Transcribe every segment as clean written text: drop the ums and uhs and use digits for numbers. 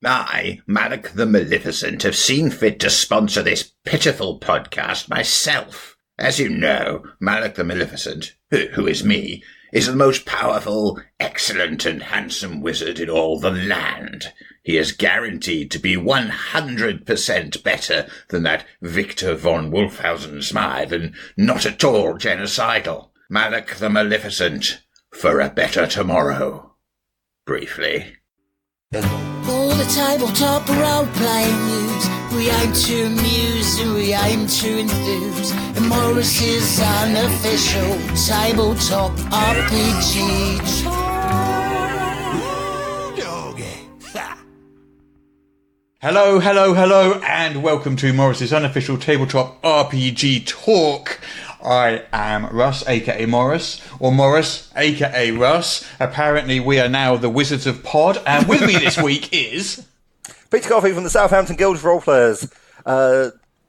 I, Malak the Maleficent, have seen fit to sponsor this pitiful podcast myself. As you know, Malak the Maleficent, who is me, is the most powerful, excellent and handsome wizard in all the land. He is guaranteed to be 100% better than that Victor von Wolfhausen Smythe and not at all genocidal. Malak the Maleficent, for a better tomorrow. Briefly. All the tabletop role-playing news. We aim to amuse and we aim to enthuse. And Morrus's unofficial tabletop RPG Hello, and welcome to Morrus's unofficial tabletop RPG talk. I am Russ, aka Morrus, or Morrus, aka Russ. Apparently we are now the Wizards of Pod, and with me this week is... Peter Coffey from the Southampton Guild of Roleplayers.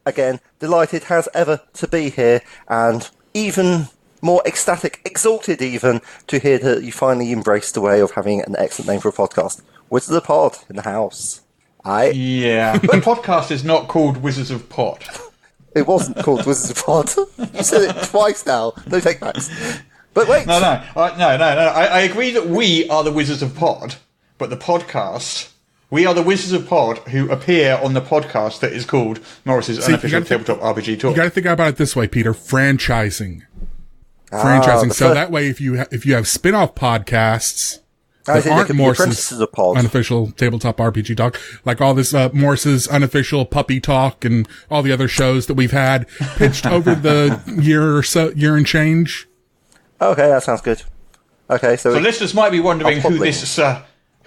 Again, delighted as ever to be here, and even more ecstatic, exalted even, to hear that you finally embraced the way of having an excellent name for a podcast. Wizards of Pod in the house. Yeah, the podcast is not called Wizards of Pod. It wasn't called Wizards of Pod. You said it twice now. No take backs. But wait. No. I agree that we are the Wizards of Pod, but the podcast, we are the Wizards of Pod who appear on the podcast that is called Morrus's unofficial tabletop RPG talk. You got to think about it this way, Peter. Franchising. So that way, if you have spin-off podcasts that aren't Morrus's unofficial tabletop RPG talk, like all this Morrus's unofficial puppy talk and all the other shows that we've had pitched over the year and change. Okay, that sounds good. Okay, so listeners might be wondering who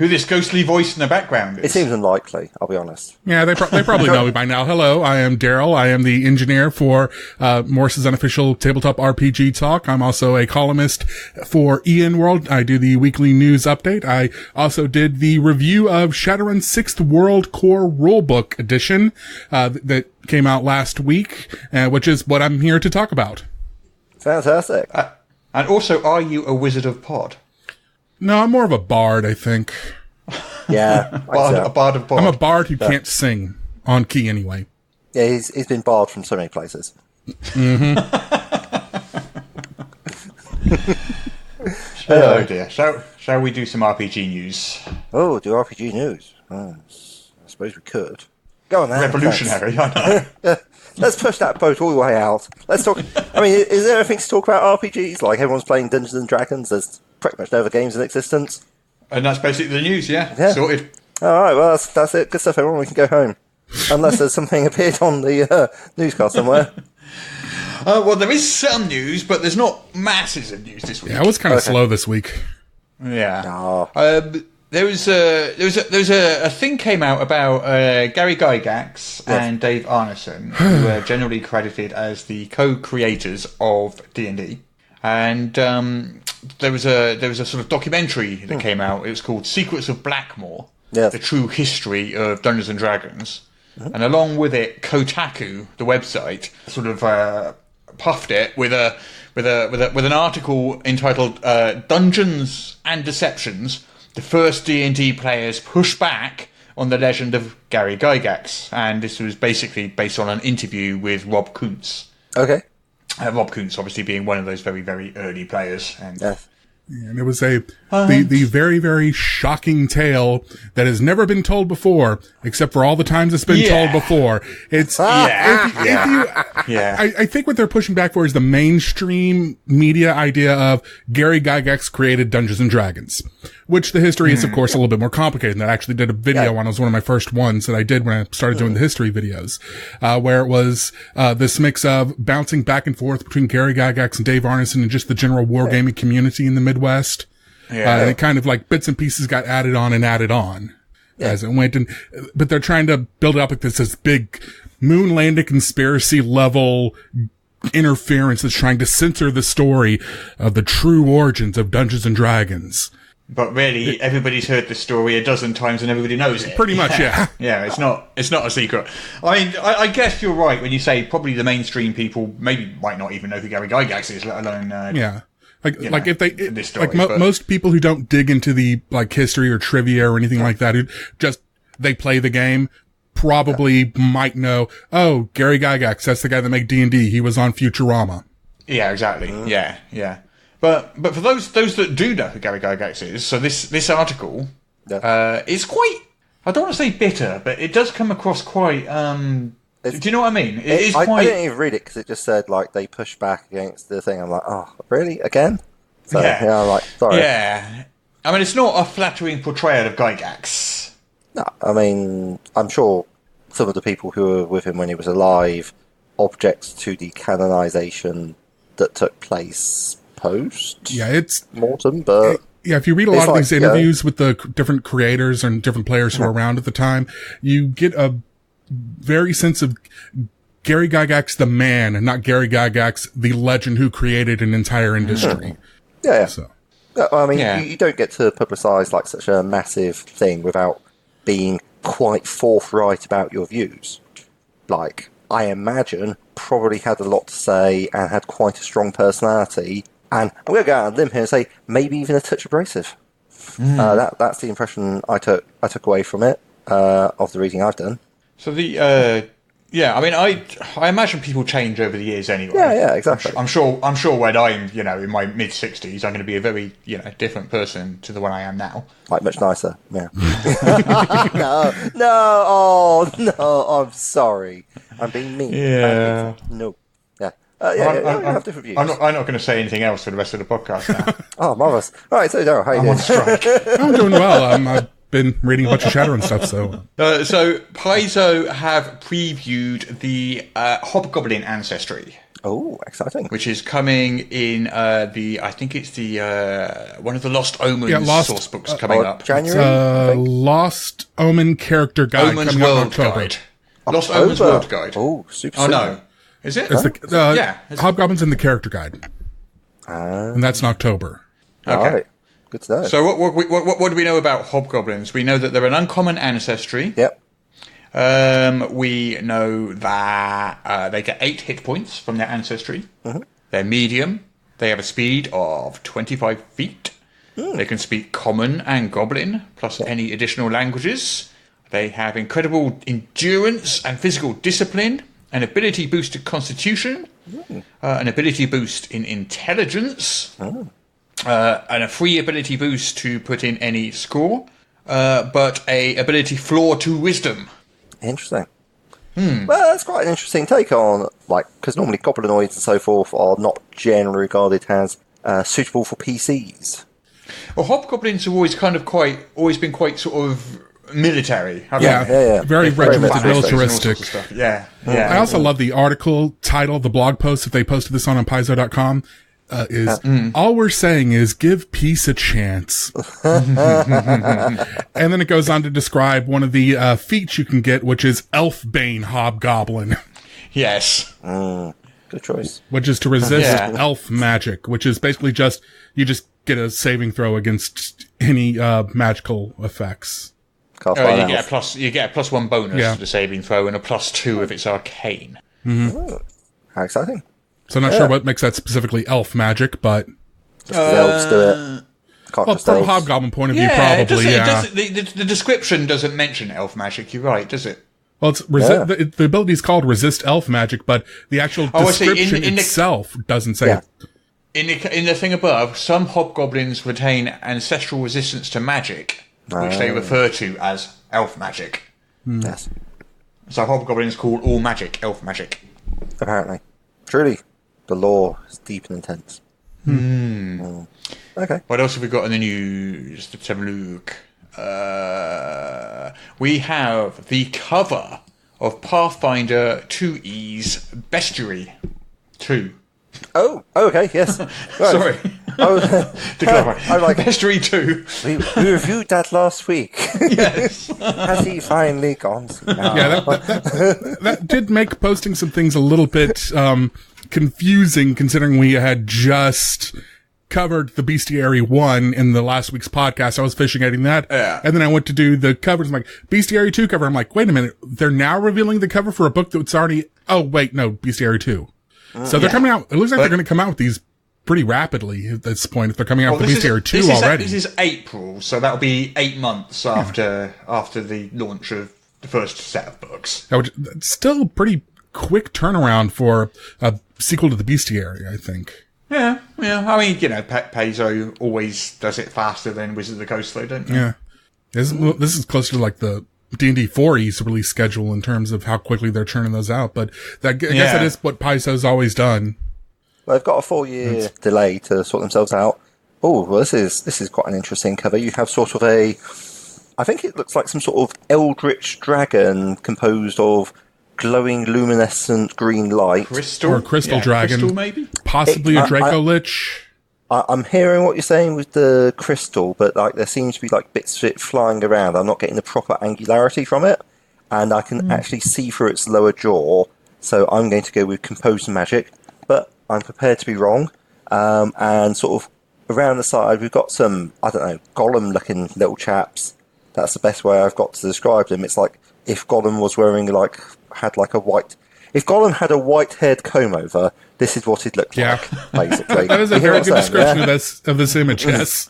this ghostly voice in the background is. It seems unlikely, I'll be honest. Yeah, they probably know me by now. Hello, I am Darryl. I am the engineer for Morrus's unofficial tabletop RPG talk. I'm also a columnist for Ian World. I do the weekly news update. I also did the review of Shadowrun's 6th World Core Rulebook edition that came out last week, which is what I'm here to talk about. Fantastic. And also, are you a Wizard of Pod? No, I'm more of a bard, I think. Yeah. A bard of Pod. I'm a bard who can't sing on key anyway. Yeah, he's been barred from so many places. Mm-hmm. Oh dear. Shall we do some RPG news? Oh, do RPG news? I suppose we could. Go on then. Revolutionary, I know. Let's push that boat all the way out. Let's talk... I mean, is there anything to talk about RPGs? Like, everyone's playing Dungeons and Dragons. There's pretty much no other games in existence. And that's basically the news, yeah. Sorted. Alright, well, that's it. Good stuff, everyone. We can go home. Unless there's something appeared on the newscast somewhere. Well, there is some news, but there's not masses of news this week. Yeah, it was kind of slow this week. Yeah. Oh. There was a thing came out about Gary Gygax and Dave Arneson, who are generally credited as the co-creators of D&D, and there was a sort of documentary that came out. It was called Secrets of Blackmoor: The True History of Dungeons and Dragons, and along with it, Kotaku, the website, sort of puffed it with an article entitled "Dungeons and Deceptions." The first D&D players push back on the legend of Gary Gygax. And this was basically based on an interview with Rob Kuntz. Okay. Rob Kuntz obviously being one of those very, very early players. And it was the very, very shocking tale that has never been told before, except for all the times it's been told before. It's I think what they're pushing back for is the mainstream media idea of Gary Gygax created Dungeons and Dragons, which the history is, of course, a little bit more complicated. And I actually did a video on. It was one of my first ones that I did when I started doing the history videos, where it was this mix of bouncing back and forth between Gary Gygax and Dave Arneson and just the general wargaming community in the Midwest. And it kind of like bits and pieces got added on as it went. But they're trying to build it up like this big moon landing conspiracy level interference that's trying to censor the story of the true origins of Dungeons and Dragons. But really, everybody's heard this story a dozen times and everybody knows it. Pretty much, yeah. Yeah, it's not a secret. I mean, I guess you're right when you say probably the mainstream people maybe might not even know who Gary Gygax is, let alone... most people who don't dig into the, like, history or trivia or anything like that, who just they play the game probably might know, oh, Gary Gygax, that's the guy that made D&D. He was on Futurama. Yeah, exactly. Yeah. But for those that do know who Gary Gygax is, so this article is quite, I don't want to say bitter, but it does come across quite, do you know what I mean? It is quite... I didn't even read it because it just said, like, they pushed back against the thing. I'm like, oh, really? Again? So, yeah, I'm like, sorry. Yeah. I mean, it's not a flattering portrayal of Gygax. No, I mean, I'm sure some of the people who were with him when he was alive object to the canonization that took place post mortem, but if you read a lot of these interviews with the different creators and different players who were around at the time, you get a very sense of Gary Gygax the man, and not Gary Gygax the legend who created an entire industry. Yeah. So. I mean, you don't get to publicise like such a massive thing without being quite forthright about your views. Like, I imagine probably had a lot to say and had quite a strong personality. And I'm going to go out on a limb here and say maybe even a touch abrasive. That's the impression I took away from it of the reading I've done. So I mean, I imagine people change over the years anyway. Yeah, exactly. I'm sure when I'm, in my mid-60s, I'm going to be a very, different person to the one I am now. Like, much nicer, yeah. No, I'm sorry. I'm being mean. Yeah. No. Yeah. I have different views. I'm not going to say anything else for the rest of the podcast now. Oh, marvellous. All right, so Darryl, how you doing? On strike. I'm doing well. I've been reading a bunch of Shadowrun stuff, so... So Paizo have previewed the Hobgoblin ancestry. Oh, exciting! Which is coming in I think it's the one of the Lost Omens source books coming up. January. Lost Omen character guide. Omens World Guide. Lost Omens World Guide. Oh, super. Oh no, is it? It's the Hobgoblins in the character guide, and that's in October. Okay. Right. Good to know. So what do we know about Hobgoblins? We know that they're an uncommon ancestry. Yep. We know that they get 8 hit points from their ancestry. Mm-hmm. They're medium. They have a speed of 25 feet. They can speak Common and Goblin, plus any additional languages. They have incredible endurance and physical discipline, an ability boost to Constitution, an ability boost in Intelligence, and a free ability boost to put in any score, but a ability floor to Wisdom. Interesting. Well, that's quite an interesting take on, because normally goblinoids and so forth are not generally regarded as suitable for PCs. Well, Hobgoblins have always been quite sort of military. Yeah. Very regimented, militaristic. Yeah. I also love the article title, the blog post, if they posted this on Paizo.com. All we're saying is give peace a chance. And then it goes on to describe one of the feats you can get, which is Elfbane Hobgoblin. Yes. Good choice. Which is to resist elf magic, which is basically you just get a saving throw against any magical effects. You get a +1 bonus to the saving throw and a +2 if it's arcane. Mm-hmm. How exciting. So I'm not sure what makes that specifically elf magic, but... Just the elves do it. From a Hobgoblin point of view, probably, the description doesn't mention elf magic, you're right, does it? Well, it's the ability is called resist elf magic, but the actual description itself doesn't say it. In the thing above, some Hobgoblins retain ancestral resistance to magic, which they refer to as elf magic. Yes. So Hobgoblins call all magic elf magic. Apparently. Truly. The lore is deep and intense. Okay. What else have we got in the news? Let's have a look. We have the cover of Pathfinder 2E's Bestiary 2. Oh, okay, yes. Right. Sorry. To clarify. Bestiary 2. We reviewed that last week. Yes. Has he finally gone? Yeah, that did make posting some things a little bit confusing, considering we had just covered the Bestiary 1 in the last week's podcast. I was officiating that. Yeah. And then I went to do the covers. I'm like, Bestiary 2 cover. I'm like, wait a minute. They're now revealing the cover for a book that's already... Oh, wait, no, Bestiary 2. So they're coming out... It looks like they're going to come out with these pretty rapidly at this point. If they're coming out with the Bestiary 2 this already. This is April, so that'll be 8 months after the launch of the first set of books. It's still a pretty quick turnaround for a sequel to the Bestiary, I think. Yeah. I mean, Paizo always does it faster than Wizards of the Coast, though, don't you? Yeah. This is closer to like the D&D 4E's release schedule in terms of how quickly they're churning those out, but I guess that is what Paizo's always done. Well, they've got a 4-year delay to sort themselves out. Oh, well, this is quite an interesting cover. You have sort of I think it looks like some sort of eldritch dragon composed of glowing luminescent green light. Crystal? Or a crystal dragon. Crystal, maybe? Possibly a Draco Lich. I'm hearing what you're saying with the crystal, but like there seems to be like bits of it flying around. I'm not getting the proper angularity from it, and I can actually see through its lower jaw. So I'm going to go with composed magic, but I'm prepared to be wrong. And sort of around the side, we've got some, I don't know, golem-looking little chaps. That's the best way I've got to describe them. It's like if Gollum was wearing if Gollum had a white-haired comb over, this is what he'd look like, basically. That is a very good description of this image, yes.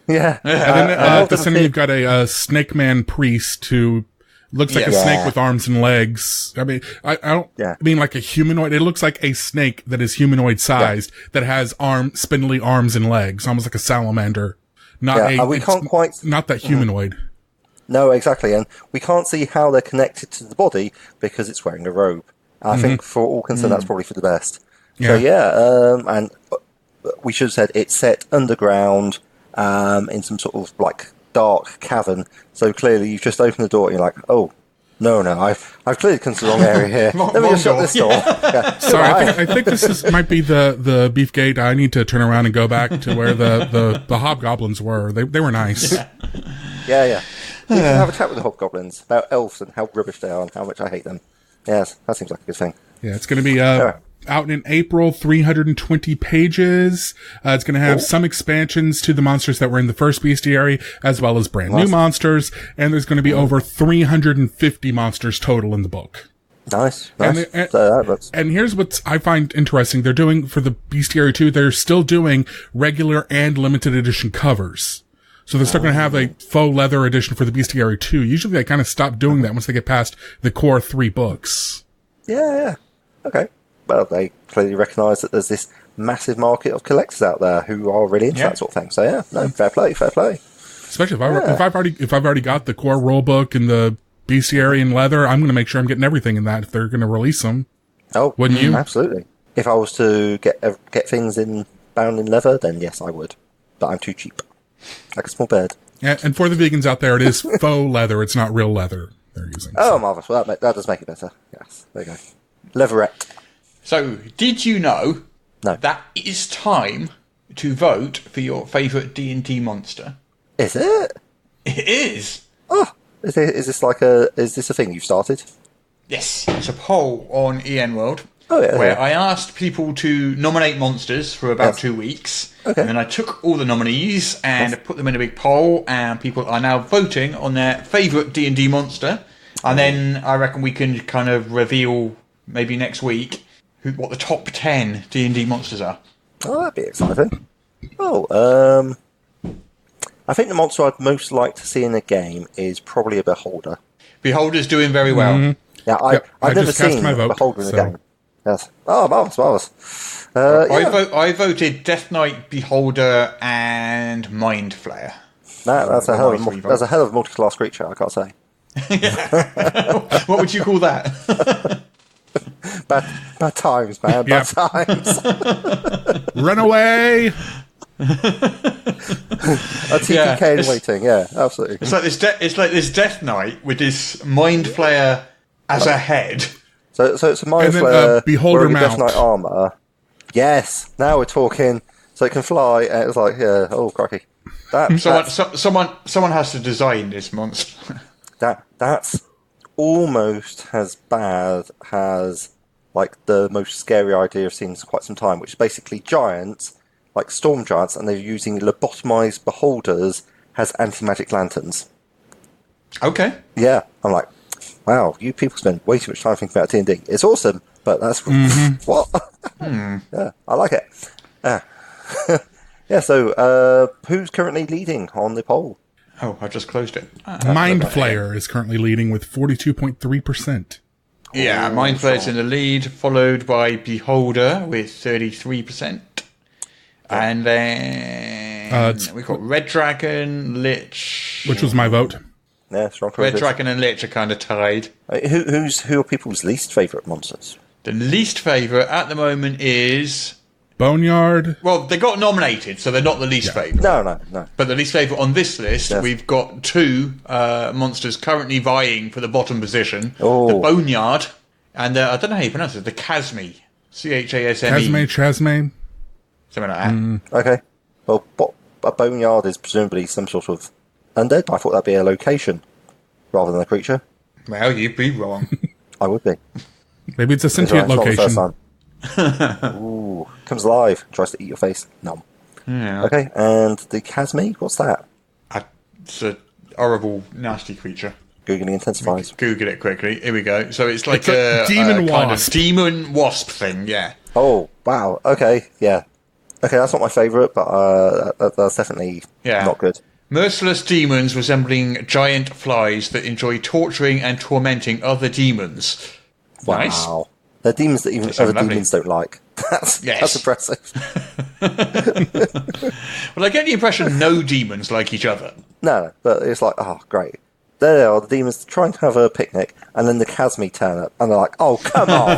Yeah. And then at the center, you've got a Snake Man priest who looks like a snake with arms and legs. I mean, I don't mean like a humanoid. It looks like a snake that is humanoid-sized that has spindly arms and legs, almost like a salamander. Not that humanoid. No, exactly, and we can't see how they're connected to the body because it's wearing a robe. I think for all concerned, that's probably for the best. Yeah. So and we should have said it's set underground in some sort of like dark cavern. So clearly, you've just opened the door and you're like, oh. No, I've clearly come to the wrong area here. Let me just shut this door. Yeah. Sorry, I think this might be the beef gate. I need to turn around and go back to where the hobgoblins were. They were nice. Yeah. You can have a chat with the hobgoblins about elves and how rubbish they are and how much I hate them. Yes, that seems like a good thing. Yeah, it's going to be out in April, 320 pages. It's going to have some expansions to the monsters that were in the first Bestiary, as well as brand new monsters, and there's going to be over 350 monsters total in the book. Nice. And here's what I find interesting. They're doing, for the Bestiary 2, they're still doing regular and limited edition covers. So they're still going to have a faux leather edition for the Bestiary 2. Usually they kind of stop doing that once they get past the core 3 books. Yeah. Okay. Well, they clearly recognise that there's this massive market of collectors out there who are really into that sort of thing. So fair play. Especially if I've already got the core rulebook and the Bestiary in leather, I'm going to make sure I'm getting everything in that if they're going to release them. Oh, wouldn't you? Absolutely. If I was to get things bound in leather, then yes, I would. But I'm too cheap. Like a small bird. Yeah, and for the vegans out there, it is faux leather. It's not real leather they're using. Oh, marvellous. Well, that does make it better. Yes, there you go. Leatherette. So, did you know that it is time to vote for your favourite D&D monster? Is it? It is. Oh, is this a thing you've started? Yes, it's a poll on EN World. Oh, yeah, where I asked people to nominate monsters for about 2 weeks. Okay. And then I took all the nominees and put them in a big poll, and people are now voting on their favourite D&D monster. And then I reckon we can kind of reveal, maybe next week, what the top 10 D&D monsters are. Oh, that'd be exciting. Oh, I think the monster I'd most like to see in a game is probably a Beholder. Beholder's doing very well. Mm-hmm. Yeah, I've never seen a Beholder in a game. Yes. Oh, marvellous. I voted Death Knight, Beholder, and Mind Flayer. That's a hell of a multi-class creature, I can't say. What would you call that? Bad times, man. Bad times. Run away! A TPK in waiting. Yeah, absolutely. It's like this Death Knight with this Mind Flayer as a head. So it's a Mind Flayer Beholder mount. Death Knight armor. Yes, now we're talking. So it can fly, and it's like, oh, crikey. Someone has to design this monster. That's almost as bad as like the most scary idea I've seen in quite some time, which is basically giants, like storm giants, and they're using lobotomized beholders as anti-magic lanterns. Okay. Yeah, I'm like, wow, you people spend way too much time thinking about D&D. It's awesome, but that's what? Yeah, I like it. Yeah, so who's currently leading on the poll? Oh, I just closed it. Mind Flayer is currently leading with 42.3%. Yeah, Mind Flayer's in the lead, followed by Beholder with 33%. And then we've got Red Dragon, Lich... Which was my vote. Yeah, strong Red choices. Dragon and Lich are kind of tied. Who are people's least favourite monsters? The least favourite at the moment is... Boneyard. Well, they got nominated, so they're not the least favourite. No. But the least favourite on this list, we've got two monsters currently vying for the bottom position. Oh. The Boneyard and I don't know how you pronounce it, the Chasme. Chasme. Chasme. Something like that. Okay. Well, a boneyard is presumably some sort of undead. I thought that'd be a location rather than a creature. Well, you'd be wrong. I would be. Maybe it's a sentient It's not the first location. time. Ooh, comes alive, tries to eat your face. Nom. Yeah. Okay, and the Chasme, what's that? It's a horrible, nasty creature. Googling intensifies. Google it quickly. Here we go. So it's like It's a demon kind of wasp. demon wasp thing, yeah. Oh, wow. Okay, yeah. Okay, that's not my favourite, but that's definitely not good. Merciless demons resembling giant flies that enjoy torturing and tormenting other demons. Wow. Nice. They're demons that even sound other lovely. demons don't like. That's impressive. Well, I get the impression no demons like each other. No, but it's like, oh, great. There they are, the demons trying to have a picnic, and then the Chasme turn up, and they're like, oh, come on!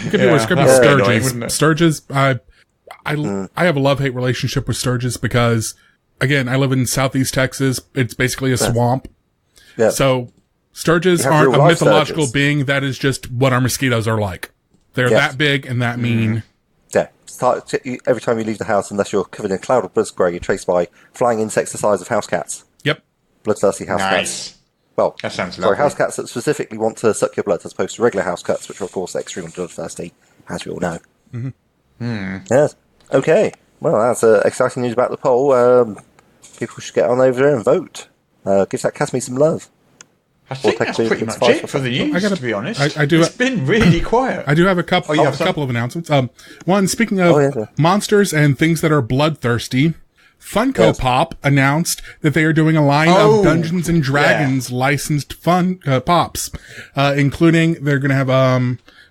Could be what's that's Sturges. annoying, wouldn't it? Sturges, I have a love-hate relationship with Sturges because, again, I live in southeast Texas. It's basically a swamp. Yeah. So Sturges You have aren't a real-life mythological Sturges. being. That is just what our mosquitoes are like. They're Yes. that big and that mean. Yeah. Every time you leave the house, unless you're covered in a cloud of blood spray, you're chased by flying insects the size of house cats. Yep. Bloodthirsty house cats. Nice. Well, That sounds sorry, lovely. house cats that specifically want to suck your blood as opposed to regular house cats, which are, of course, extremely bloodthirsty, as we all know. Yes. Okay. Well, that's exciting news about the poll. People should get on over there and vote. Give that Chasme some love. I think that's pretty much it for the news, to be honest. I do. It's been really quiet. I do have a couple. you have a some? couple of announcements. One, speaking of monsters and things that are bloodthirsty, Funko Pop announced that they are doing a line of Dungeons and Dragons licensed Pops, including they're going to have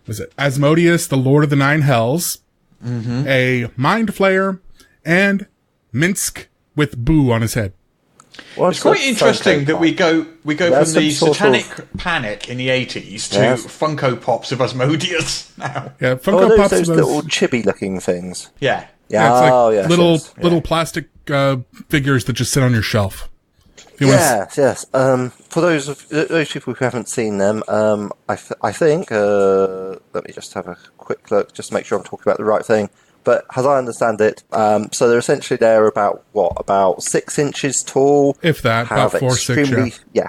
was it Asmodeus, the Lord of the Nine Hells, a Mind Flayer, and Minsk with Boo on his head. It's quite interesting that we go from the satanic panic in the 80s to Funko Pops of Asmodeus now. Yeah, Funko Pops those are little chibi-looking things. Yeah. Yeah, it's like little plastic figures that just sit on your shelf. Yes. For those people who haven't seen them, I think. Let me just have a quick look, just to make sure I'm talking about the right thing. But as I understand it, so they're about 6 inches tall. If that, about 4-6. Yeah,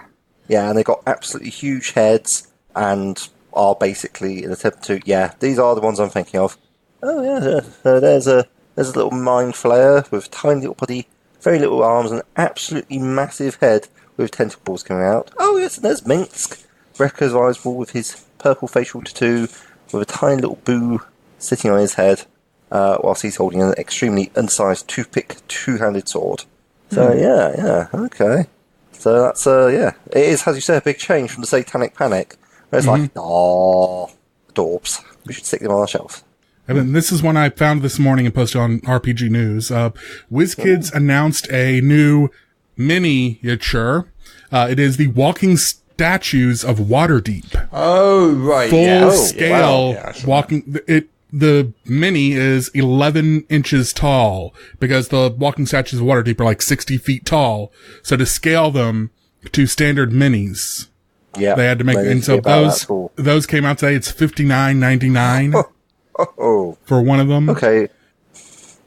and they've got absolutely huge heads and are basically an attempt to. Yeah, these are the ones I'm thinking of. Oh yeah, there's a little mind flayer with tiny little body, very little arms, and absolutely massive head with tentacles coming out. Oh yes, and there's Minsk, recognisable with his purple facial tattoo, with a tiny little boo sitting on his head. Whilst he's holding an extremely unsized toothpick two-handed sword. So yeah, okay. So that's it is, as you say, a big change from the Satanic Panic. Where it's like, daubs. We should stick them on our shelf. And then this is one I found this morning and posted on RPG News. WizKids announced a new miniature. It is the walking statues of Waterdeep. Oh, right. Full scale Wow. walking. The mini is 11 inches tall because the walking statues of Waterdeep are like 60 feet tall. So to scale them to standard minis, they had to make, and so those came out today. It's $59.99 for one of them. Okay.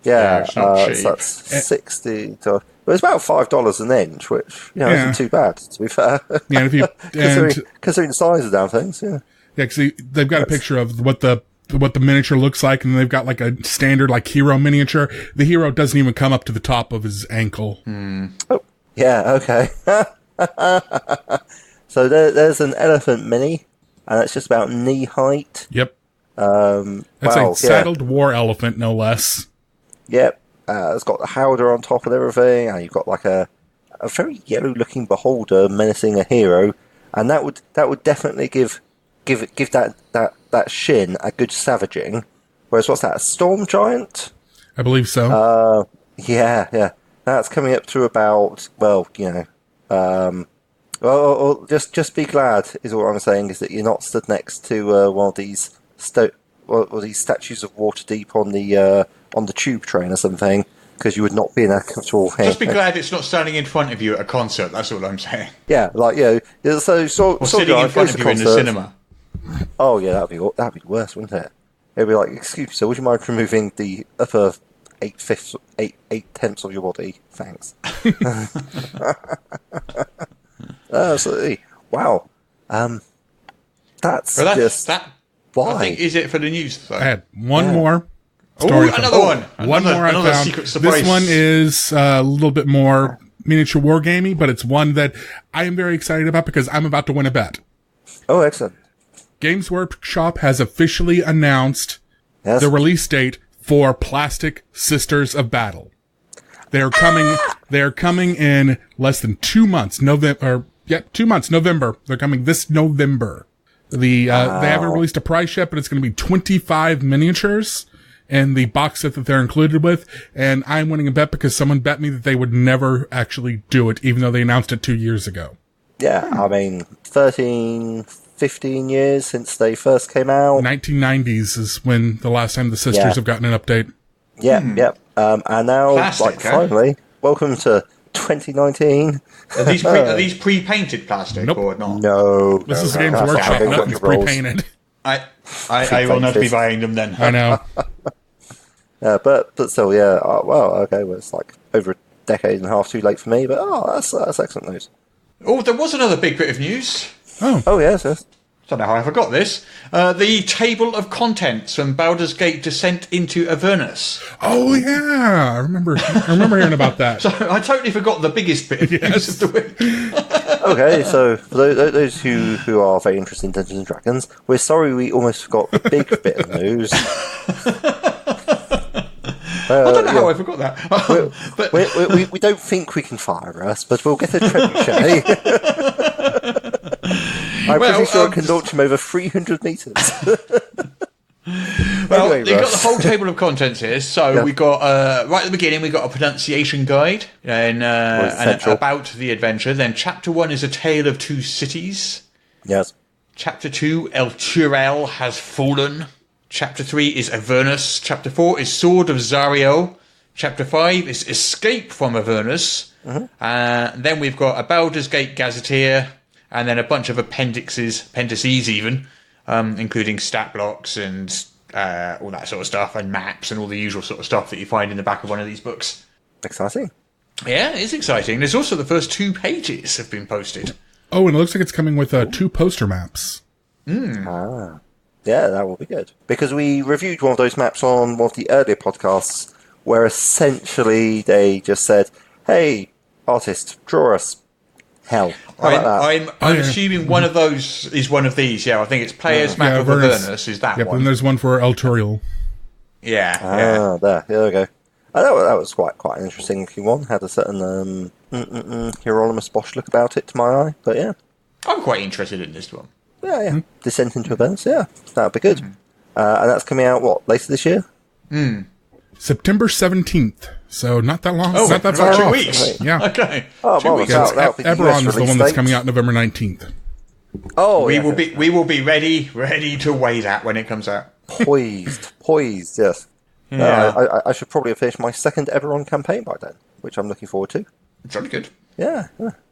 Yeah, it's not cheap. so that's 60. But it's about $5 an inch, which isn't too bad, to be fair. Yeah, and if you considering the size of damn things, yeah. Yeah, because they've got a picture of what the miniature looks like, and they've got like a standard like hero miniature. The hero doesn't even come up to the top of his ankle. Oh, yeah, okay. So there's an elephant mini, and it's just about knee height. Yep. That's a saddled war elephant, no less. Yep. It's got the howdah on top and everything, and you've got like a very yellow-looking beholder menacing a hero, and that would definitely give that shin a good savaging. Whereas what's that? A storm giant? I believe so. Yeah. That's coming up to about, just be glad is all I'm saying, is that you're not stood next to one of these these statues of Waterdeep on the tube train or something, because you would not be in a comfortable. Just be glad it's not standing in front of you at a concert. That's all I'm saying. Yeah, like or sitting in front of you in the cinema. Oh yeah, that'd be worse, wouldn't it? It'd be like, excuse me, sir, would you mind removing the upper 8/10 of your body? Thanks. Absolutely. Wow. That's just why. I think is it for the news though. I had one more. Another one. One more I found. Secret surprise. This one is a little bit more miniature war gamey, but it's one that I am very excited about because I'm about to win a bet. Oh, excellent. Games Workshop has officially announced the release date for Plastic Sisters of Battle. They are coming. They are coming in less than 2 months. 2 months. November. They're coming this November. They haven't released a price yet, but it's going to be 25 miniatures in the box set that they're included with. And I'm winning a bet because someone bet me that they would never actually do it, even though they announced it 2 years ago. Yeah, I mean, 15 years since they first came out. 1990s is when the last time the sisters have gotten an update. Yep. And now, finally, welcome to 2019. Are these pre-painted plastic or not? No. This is Games Workshop, nothing's pre-painted. I will not be buying them then. I know. But still, it's like over a decade and a half too late for me, but that's excellent news. Oh, there was another big bit of news. Oh yes. Don't know how I forgot this. The table of contents from Baldur's Gate Descent into Avernus. Oh yeah, I remember hearing about that. So I totally forgot the biggest bit of news of the week. Okay, so for those who are very interested in Dungeons and Dragons, we're sorry we almost forgot the big bit of news. I don't know how I forgot that. But we don't think we can fire us, but we'll get a trebuchet. I'm pretty sure I can launch him over 300 metres. Well, you've got the whole table of contents here. So we got, right at the beginning, we got a pronunciation guide and about the adventure. Then Chapter 1 is A Tale of Two Cities. Yes. Chapter 2, El Turel Has Fallen. Chapter 3 is Avernus. Chapter 4 is Sword of Zariel. Chapter 5 is Escape from Avernus. Then we've got a Baldur's Gate Gazetteer, and then a bunch of appendices even, including stat blocks and all that sort of stuff, and maps and all the usual sort of stuff that you find in the back of one of these books. Exciting. Yeah, it's exciting. There's also the first 2 pages have been posted. Oh, and it looks like it's coming with 2 poster maps. Yeah, that will be good. Because we reviewed one of those maps on one of the earlier podcasts, where essentially they just said, hey, artist, draw us hell. How about that? I'm assuming one of those is one of these. Yeah, I think it's Player's Map of Avernus is that one. Yep, and there's one for El Turel. Yeah. There we go. That was quite an interesting looking one. Had a certain Hieronymus Bosch look about it to my eye, but yeah. I'm quite interested in this one. Yeah. Descent into Avernus, that would be good. And that's coming out, later this year? September 17th. So not that long. Oh, not that far 2 off. weeks. Yeah. Okay. 2 weeks. Eberron is the one that's coming out November 19th. Oh, we will be ready to weigh that when it comes out. Poised, yes. Yeah. I should probably have finished my second Eberron campaign by then, which I'm looking forward to. Jolly good. Yeah.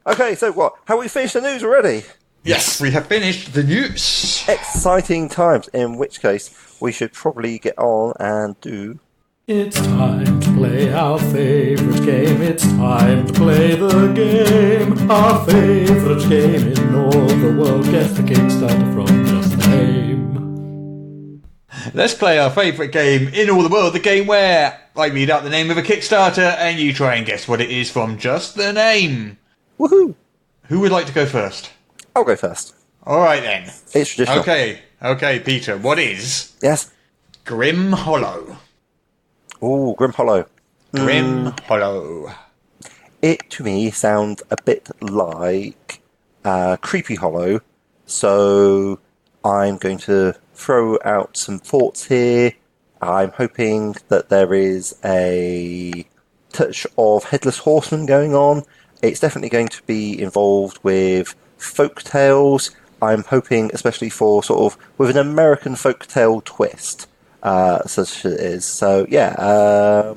Okay, so what? Have we finished the news already? Yes, we have finished the news. Exciting times, in which case we should probably get on and do... It's time to play our favourite game. It's time to play the game. Our favourite game in all the world. Guess the Kickstarter from just the name. Let's play our favourite game in all the world. The game where I read out the name of a Kickstarter and you try and guess what it is from just the name. Woohoo! Who would like to go first? I'll go first. All right then. It's traditional. Okay, Okay, Peter, what is Yes. Grim Hollow? Ooh, Grim Hollow. Grim Hollow. It, to me, sounds a bit like Creepy Hollow, so I'm going to throw out some thoughts here. I'm hoping that there is a touch of Headless Horseman going on. It's definitely going to be involved with folk tales. I'm hoping especially for sort of with an American folktale twist, such as it is. So yeah,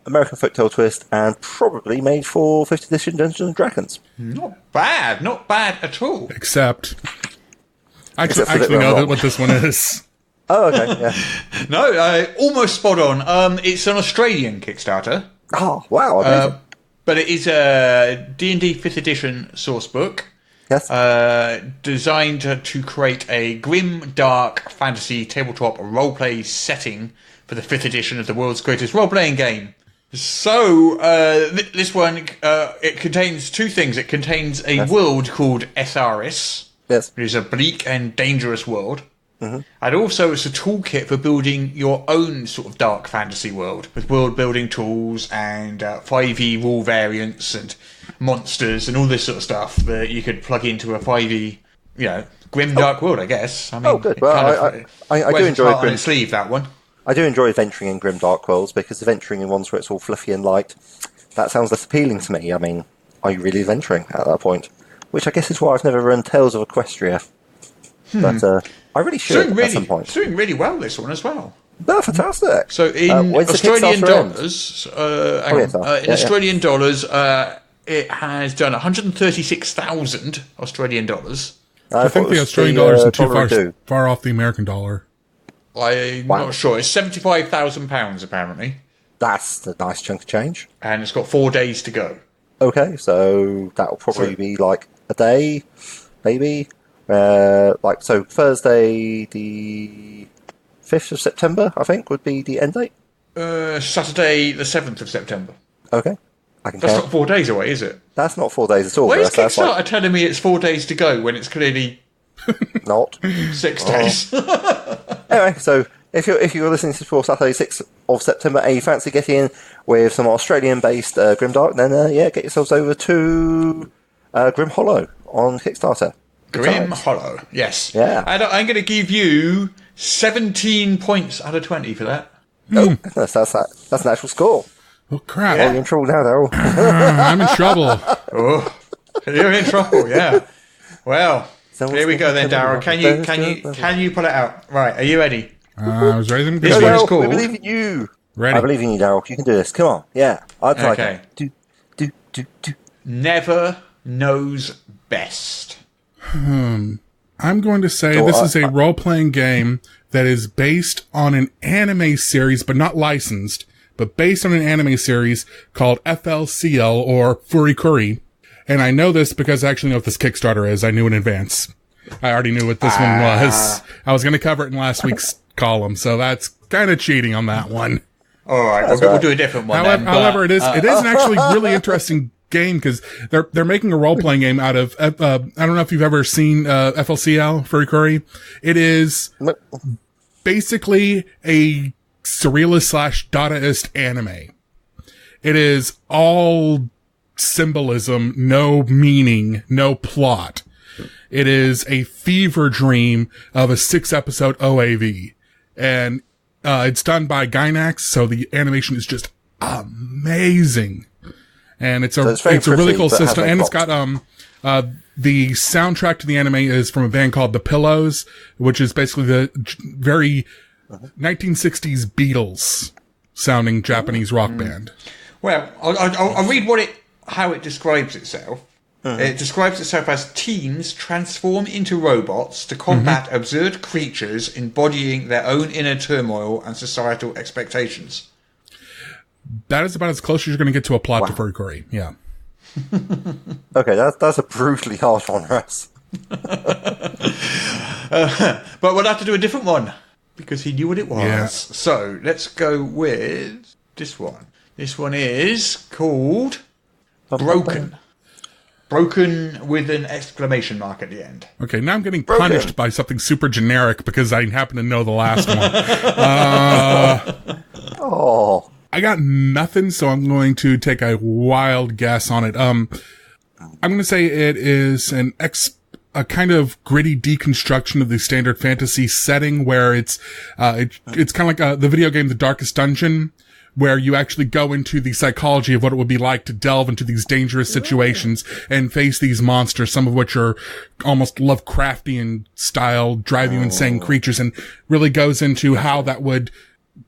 American folktale twist, and probably made for 5th edition Dungeons and Dragons. Not bad at all. Except, I actually know what this one is. Oh, okay, yeah. No, almost spot on. It's an Australian Kickstarter. Oh, wow, amazing. But it is a D&D 5th edition sourcebook. Yes. Designed to create a grim, dark fantasy tabletop roleplay setting for the 5th edition of the world's greatest role-playing game. So, this one, it contains two things. It contains a world called Essaris, yes. which is a bleak and dangerous world. Mm-hmm. And also it's a toolkit for building your own sort of dark fantasy world, with world-building tools and 5e rule variants and monsters and all this sort of stuff that you could plug into a 5e, grim, dark world, I guess. I mean, good. Well, I do enjoy grim sleeve, that one. I do enjoy venturing in grim dark worlds, because venturing in ones where it's all fluffy and light, that sounds less appealing to me. I mean, are you really venturing at that point? Which I guess is why I've never run Tales of Equestria. But I really should at some point. It's doing really well, this one as well. Oh, fantastic. So in Australian dollars, Australian dollars, it has done 136,000 Australian dollars. I think the Australian dollar isn't too far off the American dollar. I'm not sure. It's £75,000 apparently. That's a nice chunk of change. And it's got 4 days to go. Okay, so that'll probably be like a day, maybe. So Thursday the 5th of September, I think, would be the end date. Saturday the 7th of September. Okay. That's not 4 days away, is it? That's not 4 days at all. Why is Kickstarter telling me it's 4 days to go when it's clearly not 6 days? Anyway, so if you're listening to this for Saturday 6th of September and you fancy getting in with some Australian-based Grimdark, then get yourselves over to Grim Hollow on Kickstarter. Grim Hollow, yes. Yeah. And I'm going to give you 17 points out of 20 for that. Oh, that's an actual score. Oh, crap. Yeah. You're in trouble now, Darryl. I'm in trouble. Oh, you're in trouble, yeah. Well, here we go then, Darryl. Can you pull it out? Right, are you ready? I was ready. This one is called... I believe in you. Ready. I believe in you, Darryl. You can do this. Come on. Yeah. I'd like it. Do. Never knows best. I'm going to say this is a role-playing game that is based on an anime series, but not licensed, but based on an anime series called FLCL, or Furry Curry. And I know this because I actually know what this Kickstarter is. I knew in advance. I already knew what this one was. I was going to cover it in last week's column, so that's kind of cheating on that one. All right, we'll do a different one. However, it is an actually really interesting game, because they're making a role-playing game out of I don't know if you've ever seen FLCL, Furry Curry. It is basically a surrealist / Dadaist anime. It is all symbolism, no meaning, no plot. It is a fever dream of a 6-episode OAV, and it's done by Gygax, so the animation is just amazing. And it's a really cool system, and it's got the soundtrack to the anime is from a band called The Pillows, which is basically the very 1960s Beatles sounding Japanese rock band. Well, I'll read how it describes itself. It describes itself as teens transform into robots to combat absurd creatures embodying their own inner turmoil and societal expectations. That is about as close as you're going to get to a plot to Furry Curry. Yeah. Okay, that's a brutally harsh one, Russ. But we'll have to do a different one, because he knew what it was. Yeah. So let's go with this one. This one is called Broken. broken with an exclamation mark at the end. Okay, now I'm getting punished by something super generic because I happen to know the last one. Oh. I got nothing, so I'm going to take a wild guess on it. I'm going to say it is a kind of gritty deconstruction of the standard fantasy setting where it's kind of like the video game The Darkest Dungeon, where you actually go into the psychology of what it would be like to delve into these dangerous situations and face these monsters, some of which are almost Lovecraftian style, drive you insane creatures, and really goes into how that would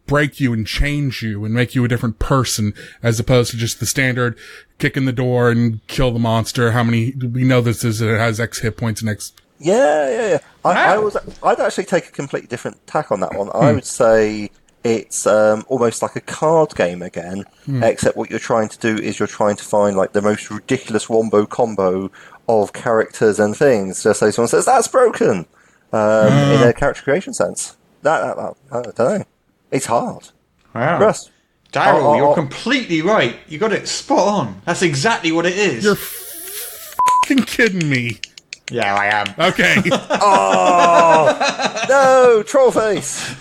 break you and change you and make you a different person, as opposed to just the standard kick in the door and kill the monster. How many, we know this is, it has X hit points and X. Yeah. I'd actually take a completely different tack on that one. I would say it's almost like a card game again, except what you're trying to do is you're trying to find like the most ridiculous wombo combo of characters and things. Just so someone says, that's broken, in a character creation sense. I don't know. It's hard. Wow. Russ. Darryl, you're completely right. You got it spot on. That's exactly what it is. You're f***ing kidding me. Yeah, I am. Okay. Oh no, troll face.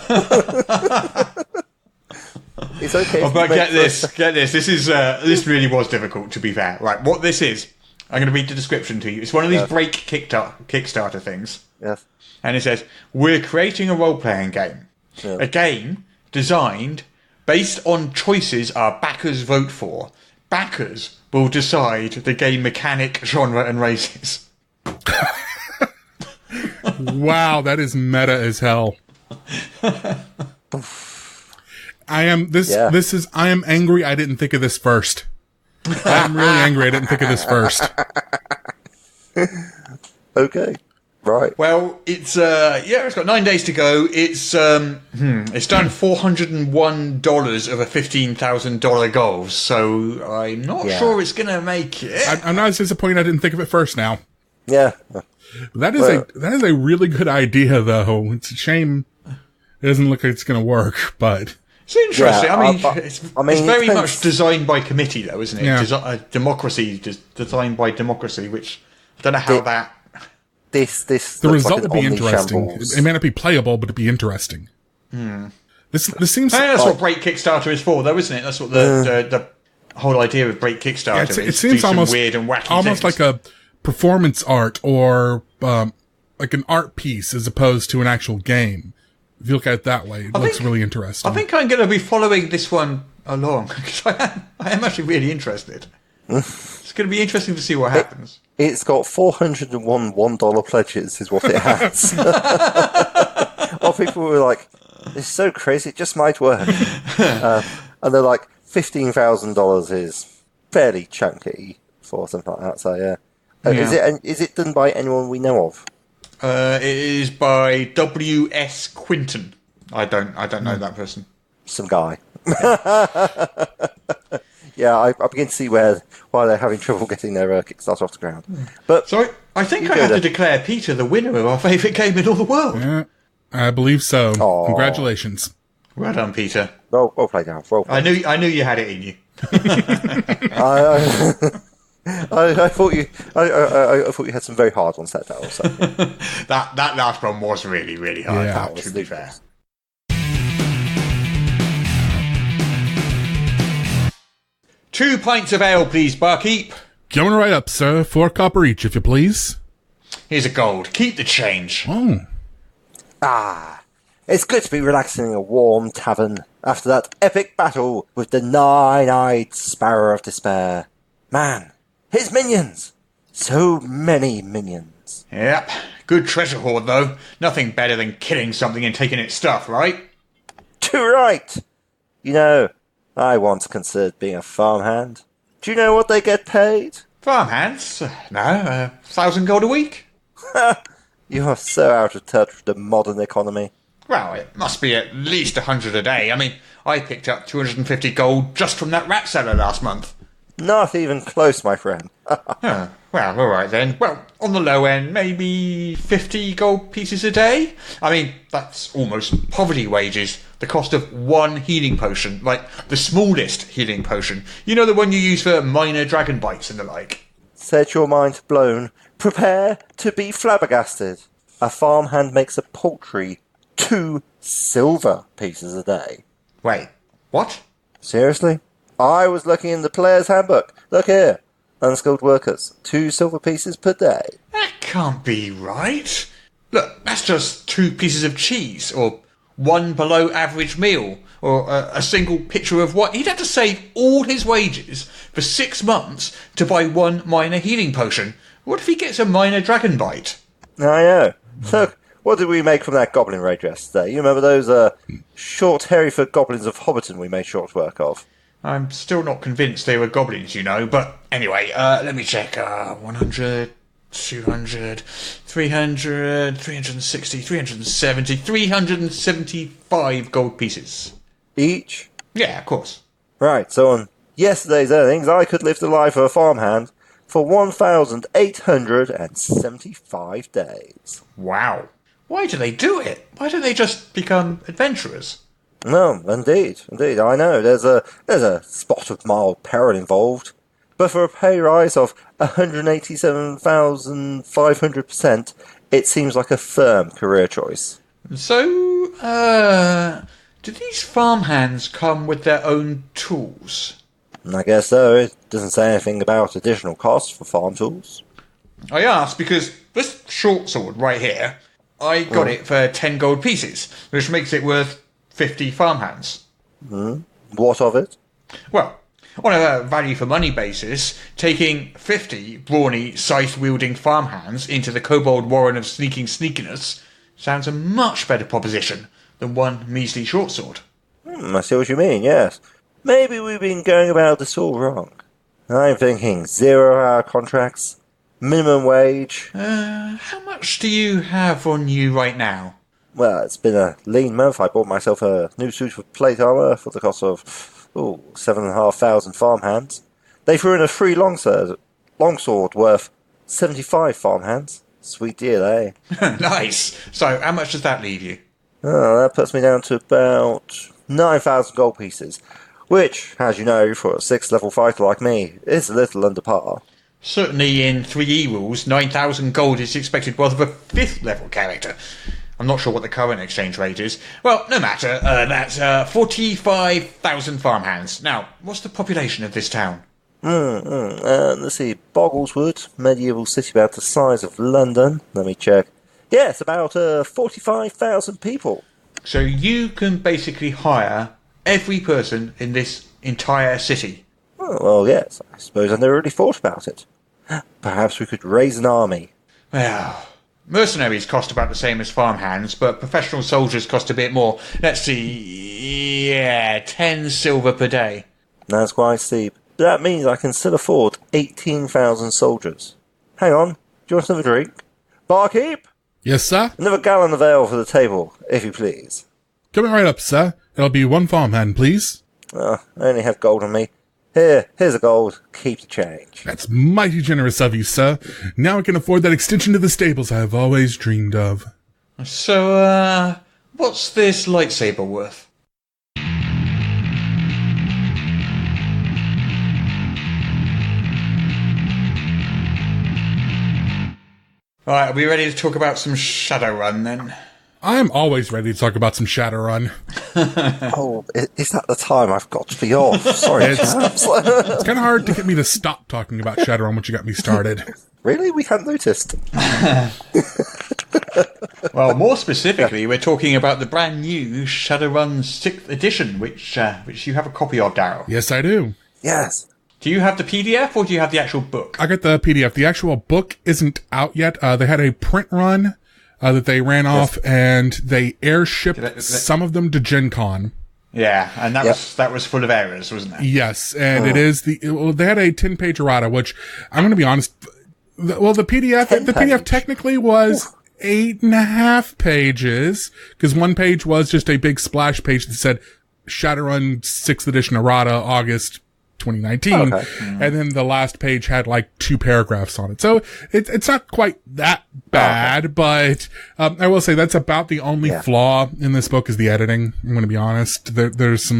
It's okay. Oh, but get this. This really was difficult, to be fair. Right, what this is, I'm going to read the description to you. It's one of these break Kickstarter things. Yes. And it says, we're creating a role-playing game. Yeah. A game designed based on choices our backers vote for. Backers will decide the game mechanic, genre, and races. Wow, that is meta as hell. I am angry I didn't think of this first. I'm really angry I didn't think of this first. Okay. Right. Well, it's got 9 days to go. It's done $401 of a $15,000 goal, so I'm not sure it's gonna make it. I'm not as disappointed I didn't think of it first now. Yeah. That is a really good idea, though. It's a shame it doesn't look like it's gonna work, but it's interesting. Yeah, it's very much designed by committee, though, isn't it? Yeah. Democracy, designed by democracy, which I don't know how that. The result would be interesting. It may not be playable, but it'd be interesting. This seems. I think that's what Break Kickstarter is for, though, isn't it? That's what the whole idea of Break Kickstarter is. It seems almost weird and wacky, almost things. like a performance art or like an art piece as opposed to an actual game. If you look at it that way, it looks really interesting. I think I'm going to be following this one along because I am actually really interested. It's going to be interesting to see what happens. It's got 401 $1 pledges, is what it has. Well, people were like, "This is so crazy, it just might work." And they're like, $15,000 is fairly chunky for something like that. So yeah. Is it done by anyone we know of? It is by W.S. Quinton. I don't know that person. Some guy. Yeah, I begin to see why they're having trouble getting their Kickstarter off the ground. But so I think I have to declare Peter the winner of our favourite game in all the world. Yeah, I believe so. Aww. Congratulations. Well done, Peter. Well played, Darryl. Well played. I knew you had it in you. I thought you had some very hard ones set, Darryl. So. that last one was really, really hard. Yeah, to be fair. 2 pints of ale, please, barkeep. Coming right up, sir. 4 copper each, if you please. Here's a gold. Keep the change. Oh. It's good to be relaxing in a warm tavern after that epic battle with the nine-eyed Sparrow of Despair. Man, his minions! So many minions. Yep. Good treasure hoard, though. Nothing better than killing something and taking its stuff, right? Too right! You know, I once considered being a farmhand. Do you know what they get paid? Farmhands? No, 1,000 gold a week. You are so out of touch with the modern economy. Well, it must be at least 100 a day. I mean, I picked up 250 gold just from that rat seller last month. Not even close, my friend. Well, all right then. Well, on the low end, maybe 50 gold pieces a day? I mean, that's almost poverty wages. The cost of one healing potion, like the smallest healing potion. You know, the one you use for minor dragon bites and the like. Set your mind blown. Prepare to be flabbergasted. A farmhand makes a paltry 2 silver pieces a day. Wait, what? Seriously? I was looking in the player's handbook. Look here. Unskilled workers, 2 silver pieces per day. That can't be right. Look, that's just 2 pieces of cheese, or 1 below average meal, or a single pitcher of wine. He'd have to save all his wages for 6 months to buy 1 minor healing potion. What if he gets a minor dragon bite? I know. Look, what did we make from that goblin raid yesterday? You remember those short Hereford goblins of Hobbiton we made short work of? I'm still not convinced they were goblins, you know, but anyway, let me check. 100, 200, 300, 360, 370, 375 gold pieces. Each? Yeah, of course. Right, so on yesterday's earnings, I could live the life of a farmhand for 1,875 days. Wow. Why do they do it? Why don't they just become adventurers? No, indeed, I know. There's a spot of mild peril involved. But for a pay rise of 187,500%, it seems like a firm career choice. So, do these farmhands come with their own tools? I guess so. It doesn't say anything about additional costs for farm tools. I asked because this short sword right here, I got it for 10 gold pieces, which makes it worth 50 farmhands. What of it? Well, on a value for money basis, taking 50 brawny, scythe-wielding farmhands into the kobold warren of sneakiness sounds a much better proposition than 1 measly short sword. I see what you mean, yes. Maybe we've been going about this all wrong. I'm thinking 0-hour contracts, minimum wage. How much do you have on you right now? Well, it's been a lean month. I bought myself a new suit of plate armour for the cost of 7,500 farmhands. They threw in a free longsword worth 75 farmhands. Sweet deal, eh? Nice. So, how much does that leave you? Oh, that puts me down to about 9,000 gold pieces, which, as you know, for a 6th level fighter like me, is a little under par. Certainly in 3E rules, 9,000 gold is expected worth of a 5th level character. I'm not sure what the current exchange rate is. Well, no matter. That's 45,000 farmhands. Now, what's the population of this town? Let's see. Boggleswood, medieval city about the size of London. Let me check. Yes, about 45,000 people. So you can basically hire every person in this entire city? Oh, well, yes. I suppose I never really thought about it. Perhaps we could raise an army. Well, mercenaries cost about the same as farmhands, but professional soldiers cost a bit more. Let's see. Yeah, 10 silver per day. That's quite steep. But that means I can still afford 18,000 soldiers. Hang on. Do you want another drink? Barkeep? Yes, sir? Another gallon of ale for the table, if you please. Coming right up, sir. It'll be 1 farmhand, please. I only have gold on me. Here's a gold. Keep the change. That's mighty generous of you, sir. Now I can afford that extension to the stables I have always dreamed of. So, what's this lightsaber worth? Alright, are we ready to talk about some Shadowrun then? I'm always ready to talk about some Shadowrun. Oh, is that the time I've got to be off? Sorry, It's chaps. kind of hard to get me to stop talking about Shadowrun once you got me started. Really? We hadn't noticed. Well, more specifically, we're talking about the brand new Shadowrun 6th edition, which you have a copy of, Darryl. Yes, I do. Yes. Do you have the PDF or do you have the actual book? I got the PDF. The actual book isn't out yet. They had a print run that they ran off, and they airshipped some of them to Gen Con. Yeah, and that was full of errors, wasn't it? Yes, and it is they had a 10-page errata, which I'm going to be honest. The PDF technically was 8.5 pages, because one page was just a big splash page that said Shadowrun 6th edition errata, August 2019. Okay. And then the last page had like 2 paragraphs on it. So it's not quite that bad, but I will say that's about the only flaw in this book is the editing. I'm going to be honest. There's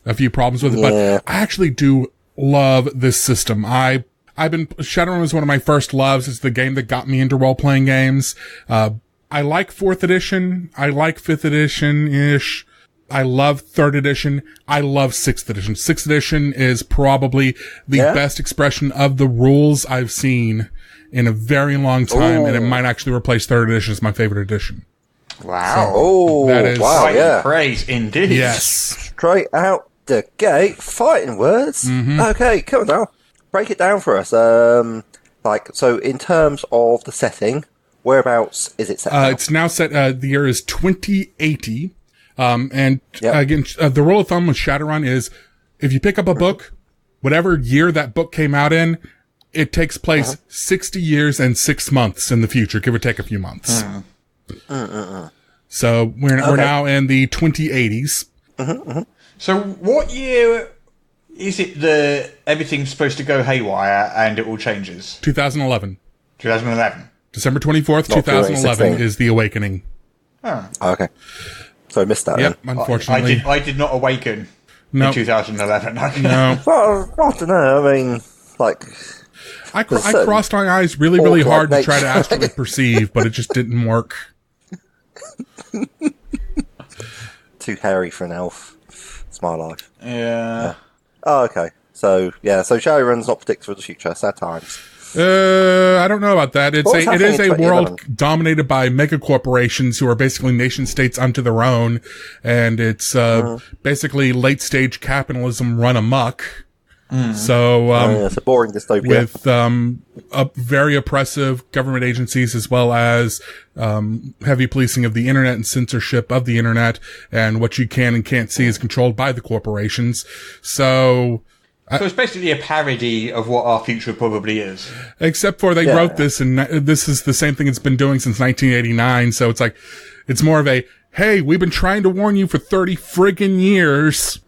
a few problems with it, but I actually do love this system. I Shadowrun was one of my first loves. It's the game that got me into role-playing games. I like 4th edition. I like 5th edition-ish. I love 3rd edition. I love 6th edition. 6th edition is probably the best expression of the rules I've seen in a very long time, and it might actually replace 3rd edition as my favorite edition. Wow. Oh, that is praise indeed. Yes. Straight out the gate, fighting words. Mm-hmm. Okay, come on now. Break it down for us. So in terms of the setting, whereabouts is it set now? It's now set, the year is 2080. Again, the rule of thumb with Shadowrun is if you pick up a book, whatever year that book came out in, it takes place 60 years and 6 months in the future, give or take a few months. So we're now in the 2080s. So what year is it that everything's supposed to go haywire and it all changes? 2011. 2011. December 24th, 2011 is the awakening. Oh. Okay. So I missed that. Yep, then. unfortunately. I did not awaken in 2011. No. Well, I don't know. I mean, like... I crossed my eyes really, really hard to try to astrally perceive, but it just didn't work. Too hairy for an elf. It's my life. Yeah. Oh, okay. So Shadowrun's not predicted for the future. Sad times. I don't know about that. It is a world 2011? dominated by mega corporations who are basically nation states unto their own, and it's basically late stage capitalism run amok. So it's a boring dystopia with very oppressive government agencies, as well as heavy policing of the internet and censorship of the internet, and what you can and can't see is controlled by the corporations. So it's basically a parody of what our future probably is. Except for they wrote this, and this is the same thing it's been doing since 1989. So it's like, it's more of a, hey, we've been trying to warn you for 30 friggin' years.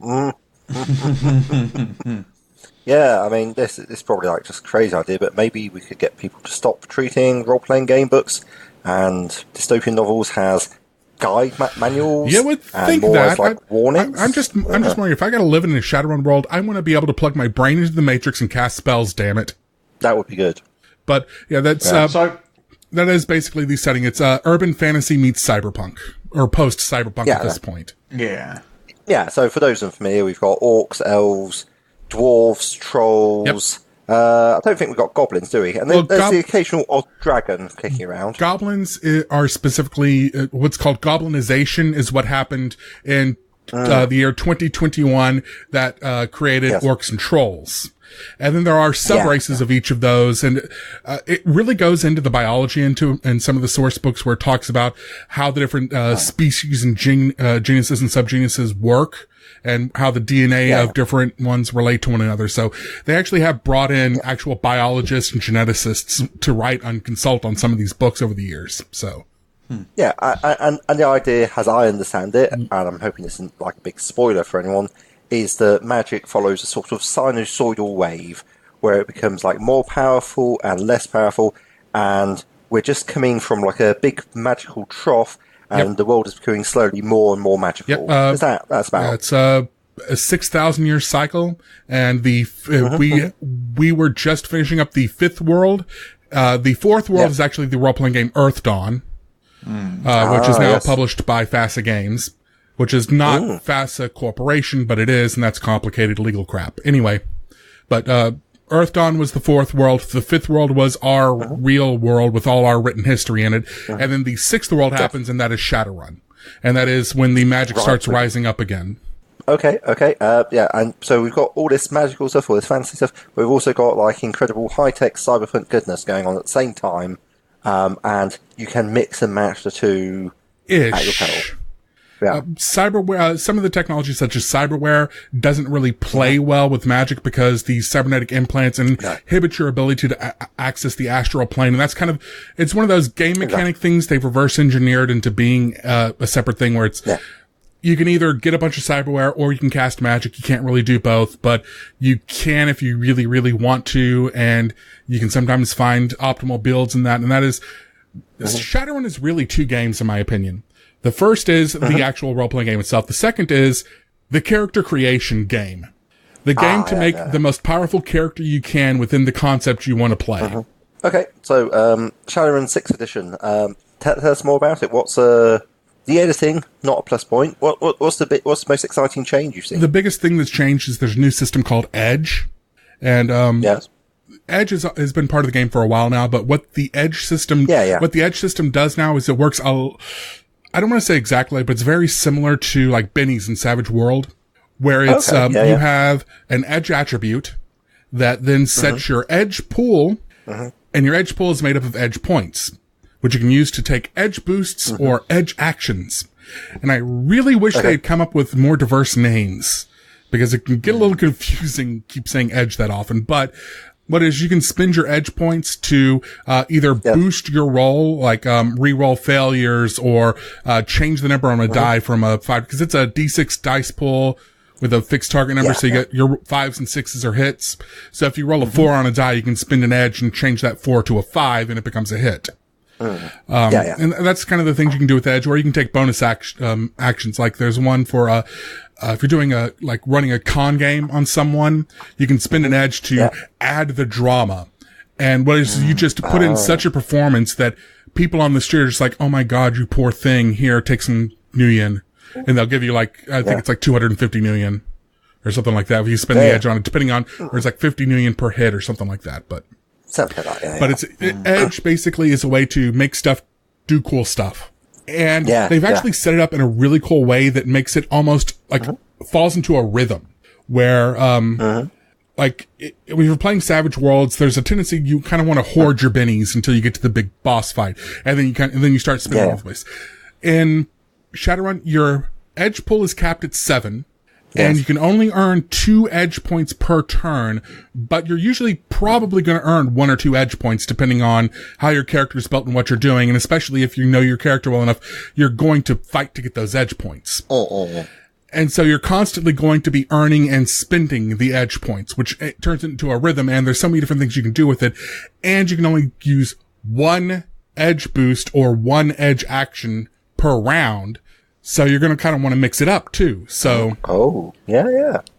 Yeah, I mean, this is probably like just a crazy idea, but maybe we could get people to stop treating role-playing game books and dystopian novels has guide manuals. You would think more that. as, like, warnings. I'm just wondering, if I got to live in a Shadowrun world, I want to be able to plug my brain into the Matrix and cast spells. Damn it! That would be good. But yeah, that's that is basically the setting. It's urban fantasy meets cyberpunk or post cyberpunk at this point. Yeah. Yeah. So for those unfamiliar, we've got orcs, elves, dwarves, trolls. I don't think we've got goblins, do we? And there's the occasional odd dragon kicking around. Goblins are specifically what's called goblinization, is what happened in the year 2021 that created orcs and trolls. And then there are sub-races of each of those, and it really goes into the biology in some of the source books where it talks about how the different species and genuses and subgenuses work, and how the DNA of different ones relate to one another. So they actually have brought in actual biologists and geneticists to write and consult on some of these books over the years. So. Yeah, and the idea, as I understand it, and I'm hoping this isn't like a big spoiler for anyone, is that magic follows a sort of sinusoidal wave where it becomes like more powerful and less powerful, and we're just coming from like a big magical trough, and the world is becoming slowly more and more magical. That's about. It's a 6,000 year cycle, and we were just finishing up the 5th world. The 4th world is actually the role-playing game Earth Dawn, which is now published by FASA Games, which is not FASA Corporation, but it is, and that's complicated legal crap. Anyway, but Earth Dawn was the 4th world. The 5th world was our real world with all our written history in it. And then the 6th world happens, and that is Shadowrun. And that is when the magic starts rising up again. Okay. And so we've got all this magical stuff, all this fantasy stuff, but we've also got like incredible high-tech cyberpunk goodness going on at the same time. And you can mix and match the two at your peril. Yeah. Cyberware, some of the technology such as cyberware doesn't really play well with magic because the cybernetic implants inhibit your ability to access the astral plane. And that's kind of, it's one of those game mechanic things they've reverse engineered into being a separate thing where it's, you can either get a bunch of cyberware or you can cast magic. You can't really do both, but you can if you really, really want to. And you can sometimes find optimal builds in that. And that is, Shadowrun is really 2 games in my opinion. The first is the actual role-playing game itself. The second is the character creation game. The game to make the most powerful character you can within the concept you want to play. Okay, so Shadowrun 6th edition. Tell us more about it. What's the editing? Not a plus point. What's the most exciting change you've seen? The biggest thing that's changed is there's a new system called Edge, and yes. Edge has been part of the game for a while now. But what the Edge system, what the Edge system does now is it works. I don't want to say exactly, but it's very similar to like Benny's in Savage World, where it's you have an Edge attribute that then sets your Edge pool. And your edge pool is made up of edge points, which you can use to take edge boosts or edge actions. And I really wish they'd come up with more diverse names, because it can get a little confusing, keep saying edge that often. But what is, you can spend your edge points to either boost your roll, like re-roll failures, or change the number on a die from a 5, because it's a D6 dice pool with a fixed target number, so you get your 5s and 6s are hits. So if you roll a 4 on a die, you can spin an edge and change that 4 to a 5, and it becomes a hit. And that's kind of the things you can do with edge, or you can take bonus actions. Like there's one for if you're doing running a con game on someone, you can spin an edge to add the drama. And what is, you just put in such a performance that people on the street are just like, oh my god, you poor thing, here, take some Nuyen. And they'll give you I think it's like 250 Nuyen or something like that if you spin the edge on it, depending on, or it's like 50 Nuyen per hit or something like that. But something like that. But edge basically is a way to make stuff do cool stuff. And they've actually set it up in a really cool way that makes it almost like falls into a rhythm where, when you're playing Savage Worlds, there's a tendency you kind of want to hoard your bennies until you get to the big boss fight. And then you start spinning all over the place. In Shadowrun, your edge pool is capped at 7, and you can only earn 2 edge points per turn, but you're usually probably going to earn 1 or 2 edge points depending on how your character is built and what you're doing, and especially if you know your character well enough, you're going to fight to get those edge points. And so you're constantly going to be earning and spending the edge points, which it turns into a rhythm, and there's so many different things you can do with it, and you can only use 1 edge boost or 1 edge action per round. So you're going to kind of want to mix it up too. So,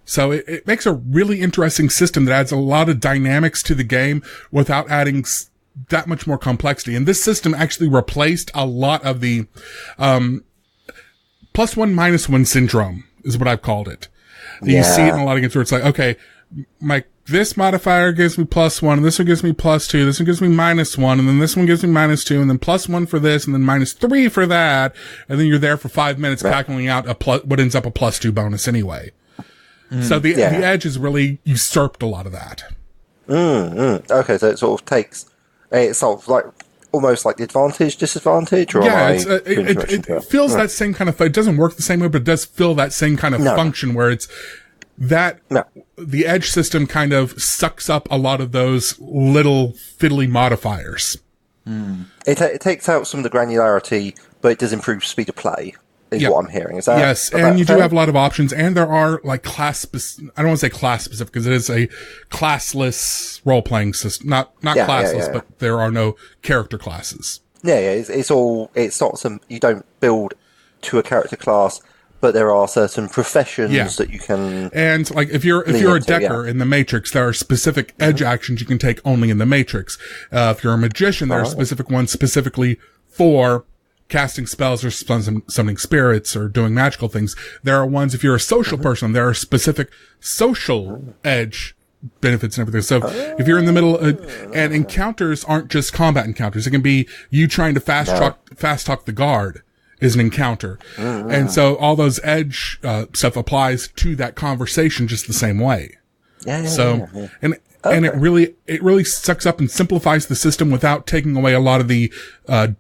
so it makes a really interesting system that adds a lot of dynamics to the game without adding that much more complexity. And this system actually replaced a lot of the, +1, -1 syndrome is what I've called it. You see it in a lot of games where it's like, okay, this modifier gives me +1, and this one gives me +2, this one gives me -1, and then this one gives me -2, and then +1 for this, and then -3 for that, and then you're there for 5 minutes calculating out what ends up a +2 bonus anyway. So the edge has really usurped a lot of that. Okay, so it sort of takes, it's sort of like almost like the advantage, disadvantage, or it feels that same kind of, it doesn't work the same way, but it does fill that same kind of function where it's the edge system kind of sucks up a lot of those little fiddly modifiers. It takes out some of the granularity, but it does improve speed of play, is what I'm hearing. Is that? Yes, and you do have a lot of options, and there are like I don't want to say class specific, because it is a classless role-playing system. Not classless, but there are no character classes. It's not some, you don't build to a character class, but there are certain professions that you can. And like if you're a decker in the Matrix, there are specific edge actions you can take only in the Matrix. If you're a magician, there are specific ones specifically for casting spells or summoning spirits or doing magical things. There are ones, if you're a social person, there are specific social edge benefits and everything. So if you're in the middle, and encounters aren't just combat encounters. It can be you trying to fast talk the guard is an encounter. And so all those edge stuff applies to that conversation just the same way. And it really sucks up and simplifies the system without taking away a lot of the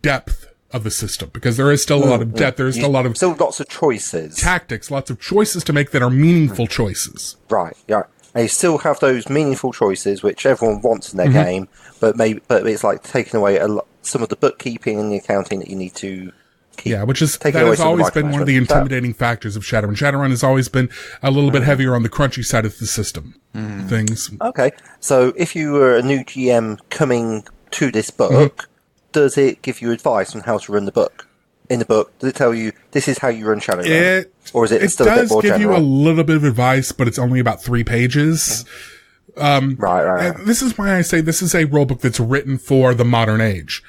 depth of the system, because there is still a lot of depth. There's still a lot of lots of choices, tactics, lots of choices to make that are meaningful choices. Right. And you still have those meaningful choices which everyone wants in their game, but it's like taking away some of the bookkeeping and the accounting that you need to keep. Yeah, that has always been one of the intimidating factors of Shadowrun. Shadowrun has always been a little bit heavier on the crunchy side of the system. Things. Okay, so if you were a new GM coming to this book, does it give you advice on how to run the book? in the book? Does it tell you this is how you run Shadowrun? Or is it still a bit more general? It does give you a little bit of advice, but it's only about 3 pages. Right. And this is why I say this is a rulebook that's written for the modern age.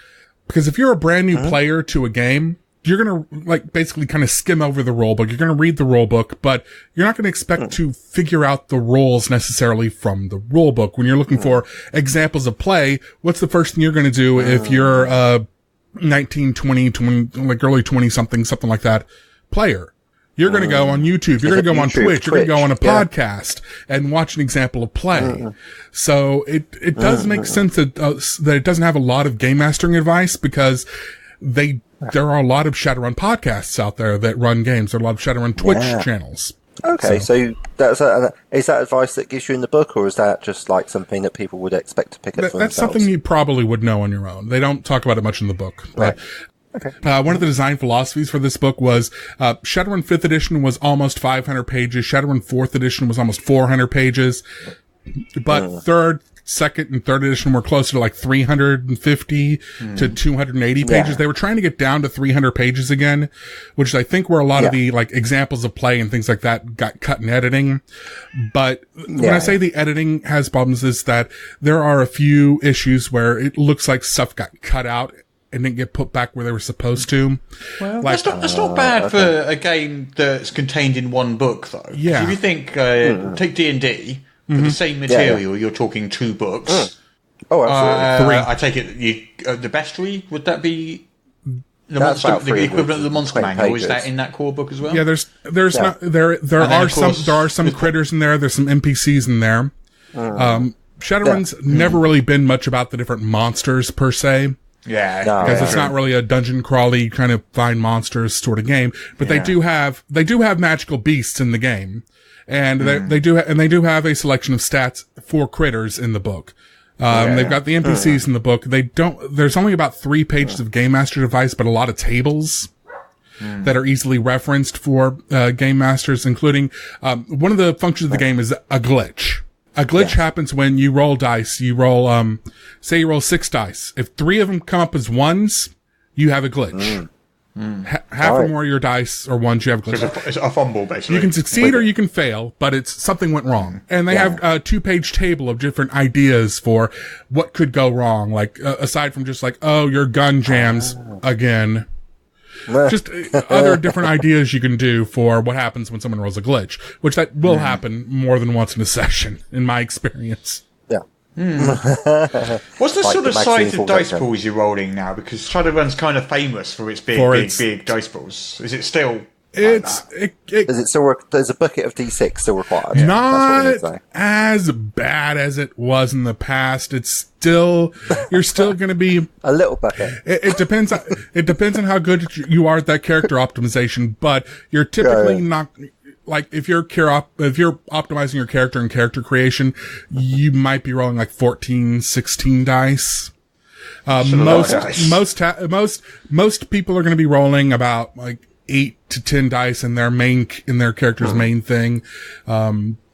Because if you're a brand new player to a game, you're going to basically kind of skim over the rulebook. You're going to read the rulebook, but you're not going to expect to figure out the rules necessarily from the rulebook. When you're looking for examples of play, what's the first thing you're going to do if you're 19, 20, early 20 something like that player? You're going to go on YouTube. You're going to go on Twitch. You're going to go on a podcast and watch an example of play. So it does make sense that it doesn't have a lot of game mastering advice because there are a lot of Shadowrun podcasts out there that run games. There are a lot of Shadowrun Twitch channels. Okay, so is that advice that gives you in the book, or is that just like something that people would expect to pick up for That's themselves? something you probably would know on your own. They don't talk about it much in the book. But one of the design philosophies for this book was Shadowrun 5th edition was almost 500 pages. Shadowrun 4th edition was almost 400 pages. But 3rd, 2nd, and 3rd edition were closer to like 350 to 280 pages. They were trying to get down to 300 pages again, which is, I think, where a lot of the examples of play and things like that got cut in editing. But when I say the editing has problems, is that there are a few issues where it looks like stuff got cut out and didn't get put back where they were supposed to. Well, that's not bad for a game that's contained in one book, though. Yeah. If you think, take D&D, for the same material, you're talking 2 books. Oh, absolutely. 3. I take it, the Bestiary, would that be That's about the 3 equivalent of the Monster 20 Manual? Is that pages. in that core book as well? Yeah, there are some critters in there. There's some NPCs in there. Shadowrun's never really been much about the different monsters per se. Yeah, Because it's not really a dungeon crawly kind of find monsters sort of game, but they do have magical beasts in the game, and they do have a selection of stats for critters in the book. They've got the NPCs in the book. There's only about 3 pages of game master advice, but a lot of tables that are easily referenced for game masters, including one of the functions of the game is a glitch. A glitch happens when you roll dice. You roll, say you roll 6 dice. If 3 of them come up as 1s, you have a glitch. Half or more of your dice or 1s, you have a glitch. It's a fumble, basically. You can succeed or you can fail, but it's something went wrong. And they have a 2-page table of different ideas for what could go wrong. Like, aside from just like, oh, your gun jams again. Just other different ideas you can do for what happens when someone rolls a glitch, which that will happen more than once in a session, in my experience. Yeah. What's the Like sort the of size Maxine of dice Fulton. pools you're rolling now? Because Shadowrun's kind of famous for its big dice pools. Is it still? Does Is it still? There's a bucket of D6 still required. not That's what as bad as it was in the past. It's still, you're still going to be, a little bucket. it depends on how good you are at that character optimization, but you're typically not, like, if you're optimizing your character and character creation, you might be rolling like 14, 16 dice. Most people are going to be rolling about like 8 to 10 dice in their character's main thing.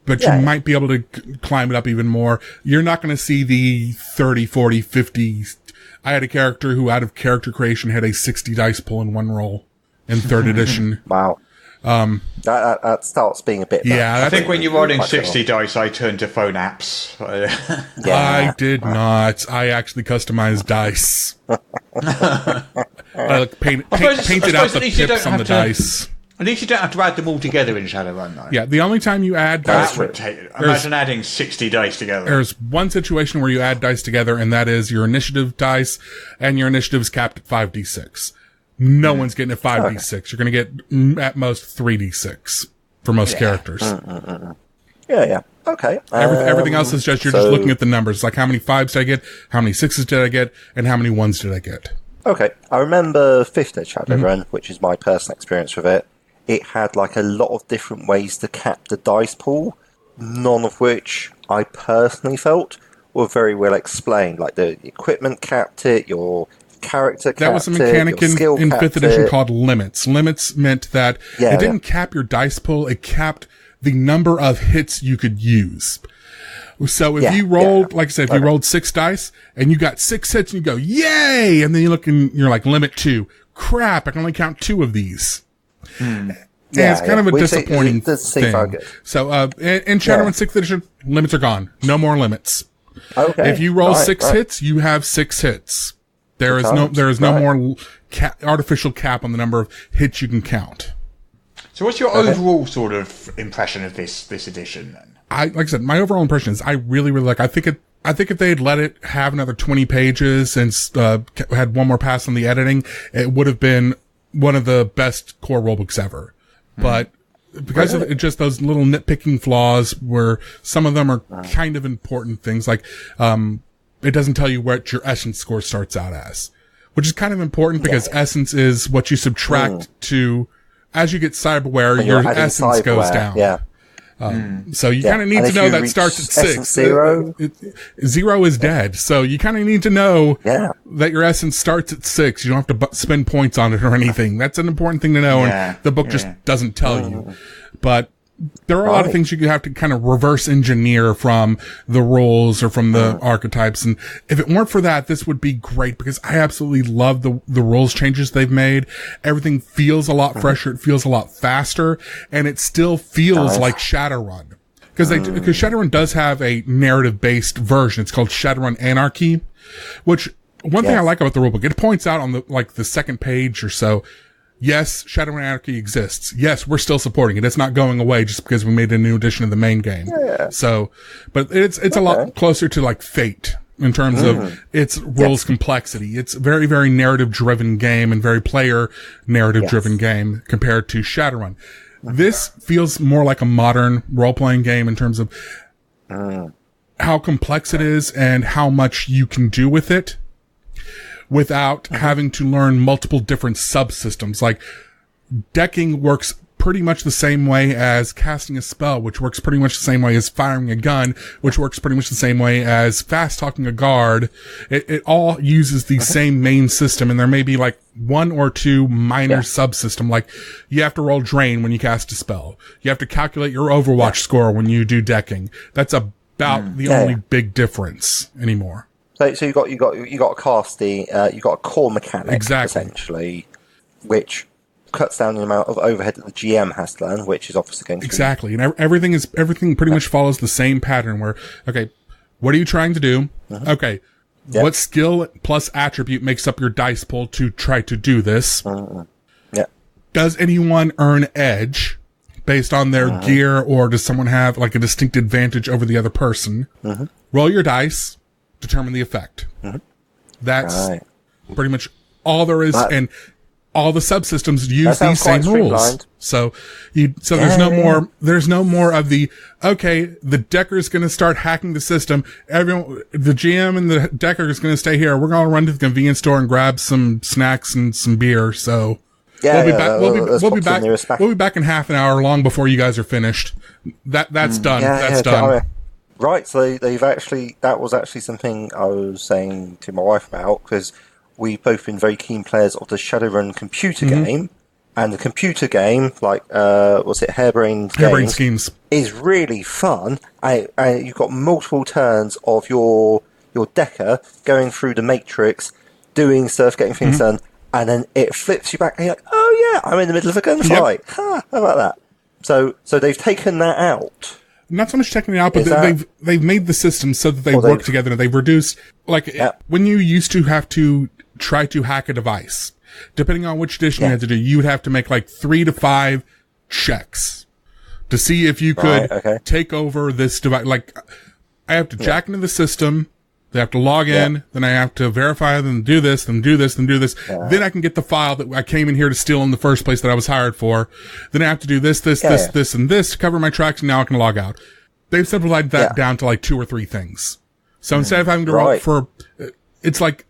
But you might be able to climb it up even more. You're not going to see the 30, 40, 50. I had a character who out of character creation had a 60 dice pull in one roll in 3rd edition. Wow. That starts being a bit. Yeah. I think when you're rolling 60 dice, I turn to phone apps. I did not. I actually customized dice. I painted out the pips on the dice. At least you don't have to add them all together in Shadowrun, though. Yeah, the only time you add dice... That would take... Imagine adding 60 dice together. There's one situation where you add dice together, and that is your initiative dice, and your initiative is capped at 5d6. No one's getting a 5d6. You're going to get, at most, 3d6 for most characters. Yeah. Okay. Everything else is just, you're just looking at the numbers. Like, how many 5s did I get? How many 6s did I get? And how many 1s did I get? Okay. I remember 5th Ed Shadowrun, which is my personal experience with it. It had like a lot of different ways to cap the dice pool, none of which I personally felt were very well explained. Like the equipment capped it, your character capped it. That was a mechanic in 5th edition called limits. Limits meant that it didn't cap your dice pool, it capped the number of hits you could use. So if you rolled, like I said, if you rolled 6 dice and you got 6 hits and you go, yay! And then you look and you're like, limit 2. Crap, I can only count 2 of these. And it's kind of a disappointing thing. So, in Shadowrun 6th edition, limits are gone. No more limits. Okay. If you roll 6 hits, you have 6 hits. There is no more artificial cap on the number of hits you can count. So what's your overall sort of impression of this edition then? Like I said, my overall impression is I really, really like. I think if they had let it have another 20 pages and had one more pass on the editing, it would have been one of the best core rulebooks ever. But because of just those little nitpicking flaws, where some of them are kind of important things, like it doesn't tell you what your essence score starts out as, which is kind of important because essence is what you subtract to as you get cyberware. Your essence goes down. Yeah. So you kind of need to know that starts at 6. 0? 0 is dead. So you kind of need to know that your essence starts at 6. You don't have to spend points on it or anything. That's an important thing to know. And the book just doesn't tell you. But there are a lot of things you have to kind of reverse engineer from the rules or from the archetypes. And if it weren't for that, this would be great because I absolutely love the rules changes they've made. Everything feels a lot fresher. It feels a lot faster, and it still feels like Shadowrun. Because Shadowrun does have a narrative based version. It's called Shadowrun Anarchy, which one thing I like about the rulebook, it points out on the second page or so, yes, Shadowrun Anarchy exists. Yes, we're still supporting it. It's not going away just because we made a new edition of the main game. Yeah. So, but it's a lot closer to like Fate in terms of its rules complexity. It's a very, very narrative driven game and very player narrative driven game compared to Shadowrun. This feels more like a modern role playing game in terms of how complex it is and how much you can do with it, without having to learn multiple different subsystems. Like, decking works pretty much the same way as casting a spell, which works pretty much the same way as firing a gun, which works pretty much the same way as fast talking a guard. It all uses the same main system, and there may be like 1 or 2 minor subsystem. Like, you have to roll drain when you cast a spell. You have to calculate your Overwatch score when you do decking. That's about the only big difference anymore. So you got a casting, you got a core mechanic essentially, which cuts down the amount of overhead that the GM has to learn, which is obviously going to be... And everything pretty much follows the same pattern. Where what are you trying to do? Okay, what skill plus attribute makes up your dice pool to try to do this? Does anyone earn edge based on their gear, or does someone have like a distinct advantage over the other person? Roll your dice. Determine the effect. That's pretty much all there is, and all the subsystems use these same rules. So there's no more of the the decker is going to start hacking the system. The GM and the decker is going to stay here. We're going to run to the convenience store and grab some snacks and some beer. So we'll be back in half an hour, long before you guys are finished. That's done. That's done. Right, so that was actually something I was saying to my wife about, because we've both been very keen players of the Shadowrun computer game, and the computer game, like, Harebrained Schemes, is really fun. You've got multiple turns of your decker going through the matrix, doing stuff, getting things done, and then it flips you back, and you're like, oh yeah, I'm in the middle of a gunfight. How about that? So they've taken that out. Not so much taking it out, but they've made the system so that they work together, and they've reduced, when you used to have to try to hack a device, depending on which edition you had to do, you would have to make like 3 to 5 checks to see if you could take over this device. Like, I have to jack into the system, they have to log in, then I have to verify, then do this, then do this, then do this. Then I can get the file that I came in here to steal in the first place that I was hired for. Then I have to do this, and this to cover my tracks, and now I can log out. They've simplified that down to like 2 or 3 things. So instead of having to roll for, it's like,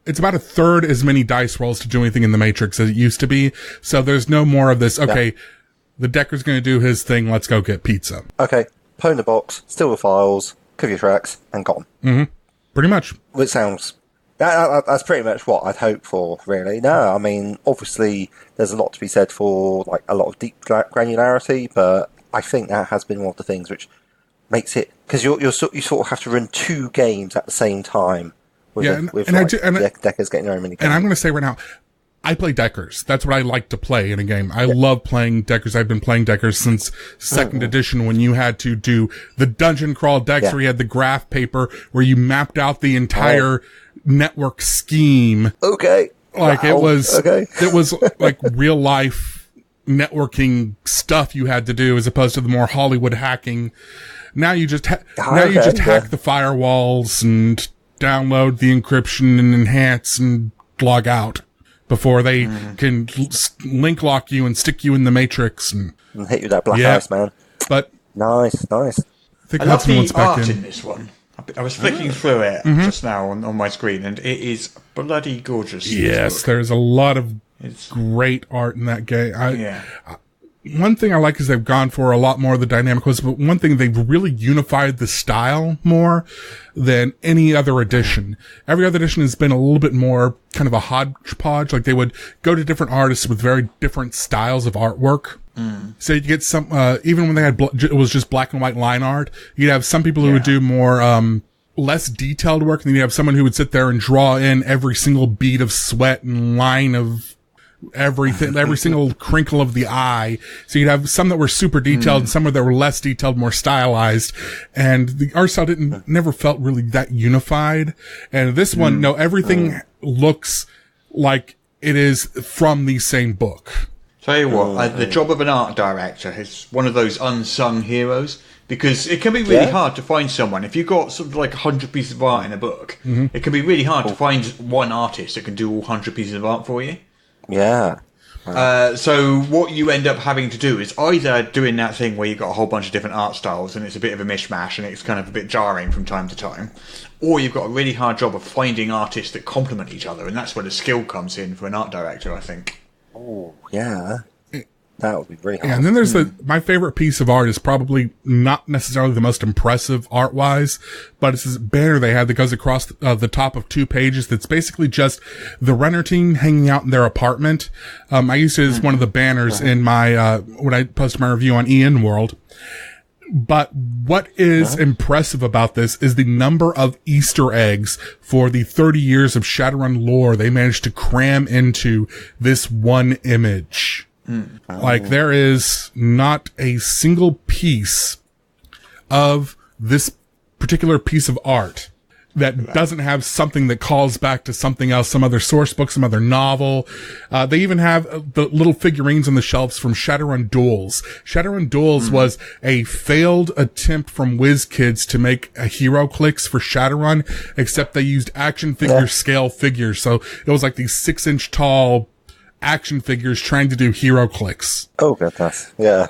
it's about a third as many dice rolls to do anything in the Matrix as it used to be. So there's no more of this, the decker's going to do his thing, let's go get pizza. Okay, pwn the box, steal the files, cover your tracks, and gone. Pretty much. Which sounds... That's pretty much what I'd hope for, really. No, I mean, obviously, there's a lot to be said for, like, a lot of deep granularity, but I think that has been one of the things which makes it, because you sort of have to run 2 games at the same time. Deckers getting their own mini. And I'm going to say right now, I play Deckers. That's what I like to play in a game. I love playing Deckers. I've been playing Deckers since 2nd edition, when you had to do the dungeon crawl decks where you had the graph paper where you mapped out the entire network scheme. Okay. Like it was like real life networking stuff you had to do, as opposed to the more Hollywood hacking. Now you just hack the firewalls and download the encryption and enhance and log out before they can link lock you and stick you in the matrix and hit you with that black ice, man. But nice. I love the art in this one. I was flicking through it just now on my screen, and it is bloody gorgeous. Yes, there's a lot of great art in that game. One thing I like is they've gone for a lot more of the dynamic was, but one thing, they've really unified the style more than any other edition. Every other edition has been a little bit more kind of a hodgepodge. Like they would go to different artists with very different styles of artwork. So you get some, even when they had, it was just black and white line art, you'd have some people who would do more, less detailed work, and then you have someone who would sit there and draw in every single bead of sweat and line of everything, every single crinkle of the eye. So you'd have some that were super detailed and some that were less detailed, more stylized. And the art style never felt really that unified. And this one, no, everything looks like it is from the same book. Tell you what, the job of an art director is one of those unsung heroes, because it can be really hard to find someone. If you've got sort of like 100 pieces of art in a book, it can be really hard to find one artist that can do all 100 pieces of art for you. Yeah. So what you end up having to do is either doing that thing where you've got a whole bunch of different art styles and it's a bit of a mishmash and it's kind of a bit jarring from time to time, or you've got a really hard job of finding artists that complement each other, and that's where the skill comes in for an art director, I think. Oh, yeah. That would be really hard. Yeah, and then there's my favorite piece of art is probably not necessarily the most impressive art-wise, but it's this banner they had that goes across the top of 2 pages that's basically just the Renner team hanging out in their apartment. I used it as one of the banners in my, when I posted my review on Ian World. But what is impressive about this is the number of Easter eggs for the 30 years of Shadowrun lore they managed to cram into this one image. Like, there is not a single piece of this particular piece of art that doesn't have something that calls back to something else, some other source book, some other novel. They even have the little figurines on the shelves from Shadowrun Duels. Shadowrun Duels was a failed attempt from WizKids to make a HeroClix for Shadowrun, except they used action figure scale figures. So it was like these 6-inch tall action figures trying to do HeroClix. Oh, goodness. Yeah.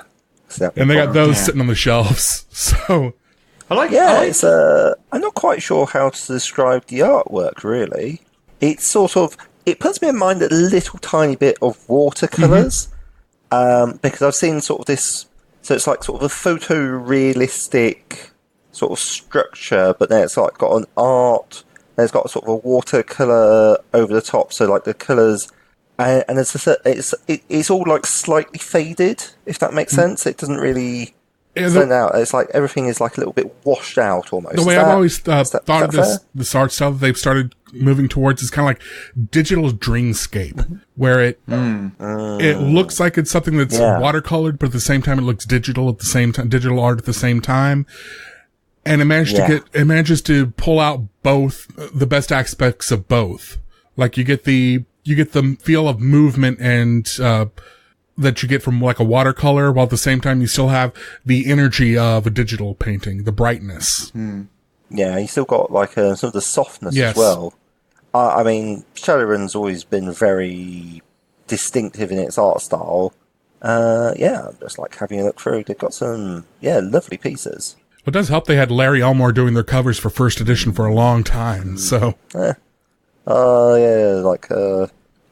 And they got those sitting on the shelves. So... it's I'm not quite sure how to describe the artwork, really. It's sort of, it puts me in mind a little tiny bit of watercolours, because I've seen sort of this, so it's like sort of a photorealistic sort of structure, but then it's like got an art, and it's got sort of a watercolour over the top, so like the colours, and it's all like slightly faded, if that makes sense. It doesn't really... out. It's like everything is like a little bit washed out almost. The way I've always thought of this art style that they've started moving towards is kind of like digital dreamscape, where it looks like it's something that's watercolored, but at the same time it looks digital at the same time, digital art at the same time. And it manages to pull out both the best aspects of both. Like you get the feel of movement and that you get from like a watercolor, while at the same time you still have the energy of a digital painting, the brightness. Yeah, you still got like some of the softness as well. I mean, Shadowrun's always been very distinctive in its art style. Just like having a look through, they've got some lovely pieces. It does help they had Larry Elmore doing their covers for first edition for a long time, so... like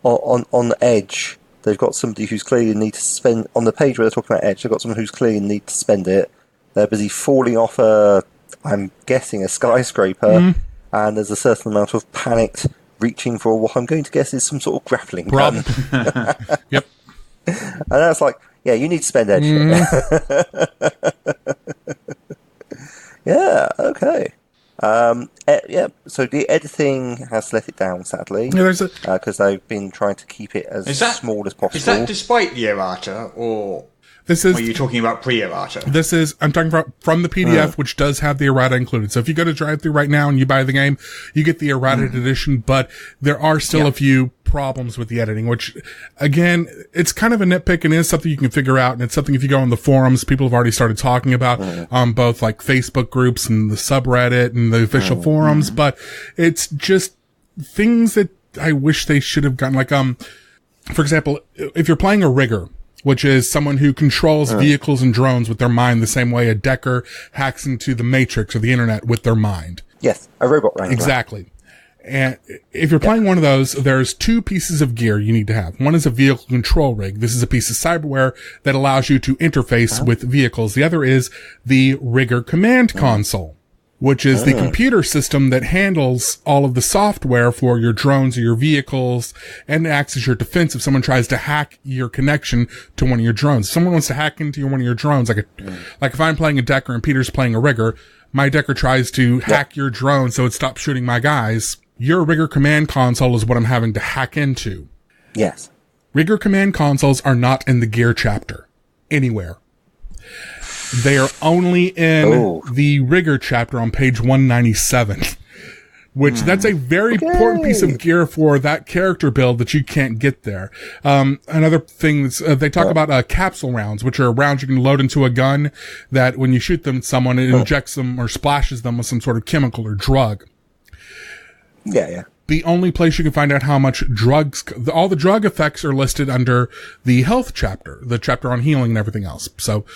on the Edge... They've got somebody who's clearly need to spend... On the page where they're talking about Edge, they've got someone who's clearly need to spend it. They're busy falling off I'm guessing, a skyscraper. And there's a certain amount of panicked reaching for what I'm going to guess is some sort of grappling gun. Yep. And that's like... Yeah, you need to spend extra. Yeah, okay. Yeah, so the editing has let it down, sadly. Yeah, because they've been trying to keep it as small as possible. Is that despite the errata, or this is, are you talking about pre-errata? I'm talking about from the PDF, which does have the errata included. So if you go to drive-thru right now and you buy the game, you get the errata edition, but there are still a few problems with the editing, which, again, it's kind of a nitpick and is something you can figure out. And it's something, if you go on the forums, people have already started talking about on both like Facebook groups and the subreddit and the official forums, but it's just things that I wish they should have gotten. Like, for example, if you're playing a rigger, which is someone who controls vehicles and drones with their mind the same way a decker hacks into the matrix or the internet with their mind. Yes, a robot wrangler. Exactly. And if you're playing one of those, there's two pieces of gear you need to have. One is a vehicle control rig. This is a piece of cyberware that allows you to interface with vehicles. The other is the rigger command console, which is the computer system that handles all of the software for your drones or your vehicles and acts as your defense if someone tries to hack your connection to one of your drones. If someone wants to hack into one of your drones, like if I'm playing a decker and Peter's playing a rigger, my decker tries to hack your drone so it stops shooting my guys. Your rigger command console is what I'm having to hack into. Yes. Rigger command consoles are not in the gear chapter anywhere. They are only in the rigger chapter on page 197, which that's a very important piece of gear for that character build that you can't get there. Another thing is, they talk about capsule rounds, which are rounds you can load into a gun that when you shoot them at someone, it injects them or splashes them with some sort of chemical or drug. Yeah. The only place you can find out how much drugs, all the drug effects are listed under the health chapter, the chapter on healing and everything else. So,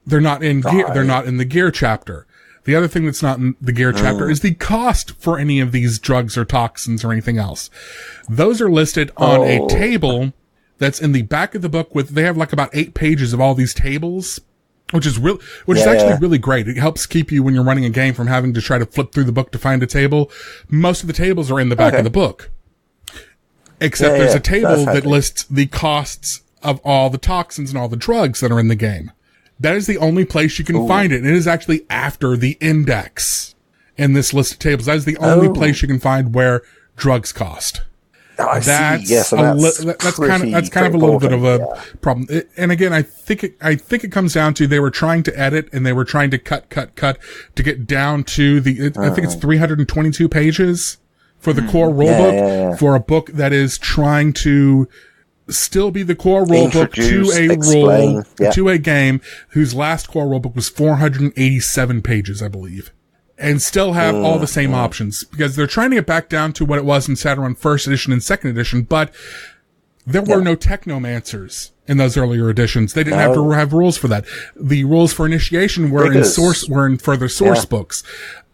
they're not in gear, they're not in the gear chapter. The other thing that's not in the gear chapter is the cost for any of these drugs or toxins or anything else. Those are listed on a table that's in the back of the book they have like about 8 pages of all these tables, which is actually really great. It helps keep you when you're running a game from having to try to flip through the book to find a table. Most of the tables are in the back of the book. Except there's a table that lists the costs of all the toxins and all the drugs that are in the game. That is the only place you can find it. And it is actually after the index in this list of tables. That is the only place you can find where drugs cost. That's kind of a little bit of a problem. And again, I think it comes down to they were trying to edit and they were trying to cut to get down to I think it's 322 pages for the core rulebook for a book that is trying to still be the core rulebook to a game whose last core rulebook was 487 pages, I believe. And still have all the same options, because they're trying to get back down to what it was in Shadowrun First Edition and Second Edition, but there were no technomancers in those earlier editions. They didn't have to have rules for that. The rules for initiation were in further source books.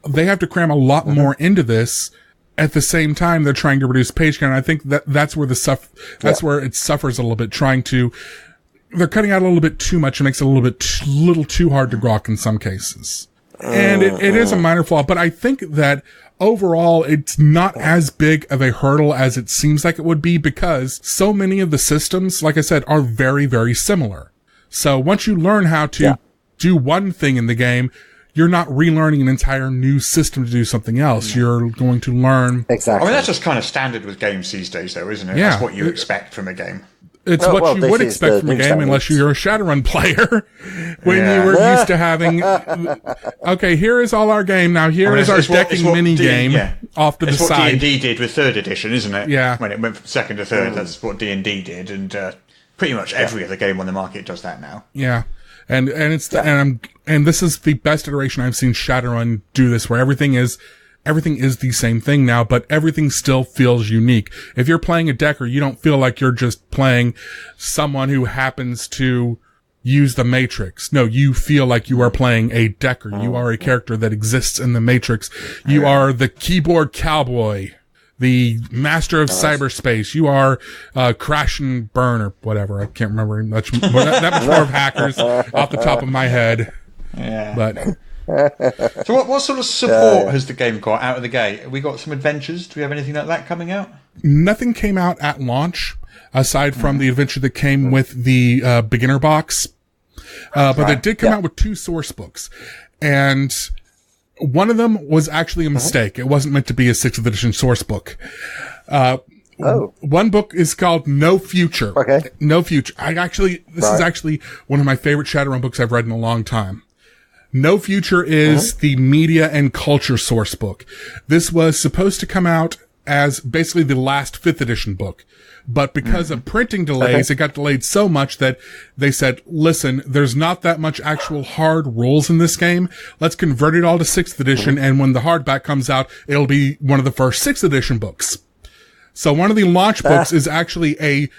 They have to cram a lot more into this. At the same time, they're trying to reduce page count. I think that's where where it suffers a little bit. They're cutting out a little bit too much. It makes it a little too hard to grok in some cases. And it is a minor flaw, but I think that overall it's not as big of a hurdle as it seems like it would be, because so many of the systems, like I said, are very, very similar. So once you learn how to do one thing in the game, you're not relearning an entire new system to do something else. You're going to learn. Exactly. I mean, that's just kind of standard with games these days, though, isn't it? Yeah. That's what you expect from a game. It's what you would expect from a game, unless you're a Shadowrun player. When you were used to having, okay, here is all our game. Now here is our decking mini game off to the side. It's what D&D did with third edition, isn't it? Yeah. When it went from second to third, that's what D&D did, and pretty much every other game on the market does that now. Yeah. And this is the best iteration I've seen Shadowrun do this, where everything is the same thing now, but everything still feels unique. If you're playing a decker, you don't feel like you're just playing someone who happens to use the Matrix. No, you feel like you are playing a decker. You are a character that exists in the Matrix. You are the keyboard cowboy, the master of cyberspace. You are Crash and Burn or whatever. I can't remember that much more of hackers off the top of my head. Yeah. But so what sort of support has the game got out of the gate? Have we got some adventures? Do we have anything like that coming out? Nothing came out at launch. aside from the adventure that came with the beginner box. But they did come out with 2 source books. And one of them was actually a mistake. It wasn't meant to be a 6th edition source book. One book is called No Future. Okay. No Future. This is actually one of my favorite Shadowrun books I've read in a long time. No Future is the media and culture source book. This was supposed to come out as basically the last 5th edition book. But because of printing delays, it got delayed so much that they said, listen, there's not that much actual hard rules in this game. Let's convert it all to 6th edition. And when the hardback comes out, it'll be one of the first 6th edition books. So one of the launch books is actually a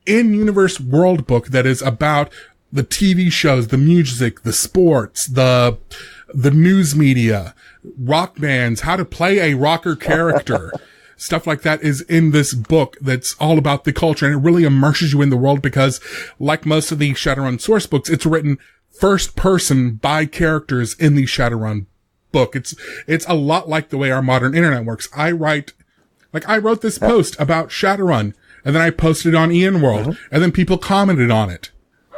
in-universe world book that is about the TV shows, the music, the sports, the news media, rock bands, how to play a rocker character. Stuff like that is in this book that's all about the culture, and it really immerses you in the world because, like most of the Shadowrun source books, it's written first person by characters in the Shadowrun book. It's a lot like the way our modern internet works. I wrote this post about Shadowrun, and then I posted it on Ian World, and then people commented on it.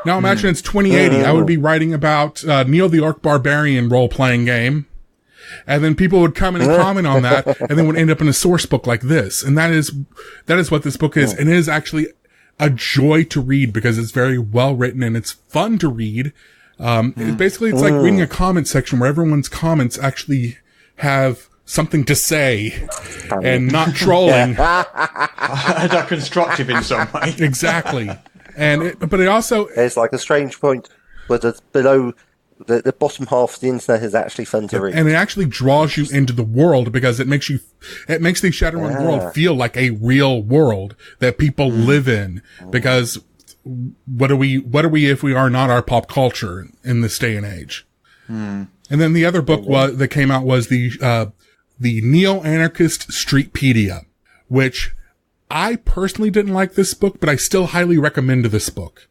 Now imagine it's 2080. I would be writing about Neil the Orc Barbarian role-playing game, and then people would come in and comment on that, and then would end up in a source book like this. And that is what this book is. And it is actually a joy to read because it's very well written and it's fun to read. It's like reading a comment section where everyone's comments actually have something to say and not trolling. They're constructive in some way. Exactly. But it also... It's like a strange point where below the bottom half of the internet is actually fun to read. And it actually draws you into the world because it makes the Shadowrun world feel like a real world that people live in. Because what are we if we are not our pop culture in this day and age? And then the other book that came out was the Neo-Anarchist Streetpedia, which I personally didn't like this book, but I still highly recommend this book.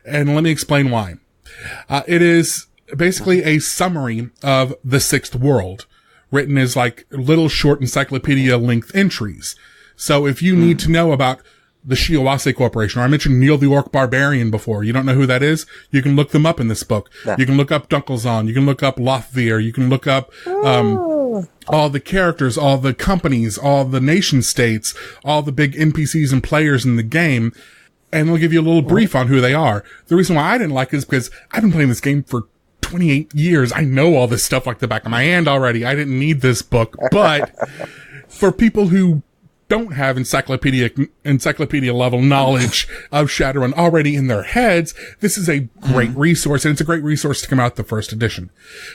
And let me explain why. It is basically a summary of the Sixth World, written as like little short encyclopedia length entries. So if you need to know about the Shiawase Corporation, or I mentioned Neil the Orc Barbarian before, you don't know who that is? You can look them up in this book. Yeah. You can look up Dunkelzahn, you can look up Lothvir, you can look up, all the characters, all the companies, all the nation states, all the big NPCs and players in the game, and they'll give you a little brief on who they are. The reason why I didn't like it is because I've been playing this game for 28 years. I know all this stuff like the back of my hand already. I didn't need this book, but for people who don't have encyclopedia level knowledge of Shadowrun already in their heads, this is a great resource, and it's a great resource to come out the first edition.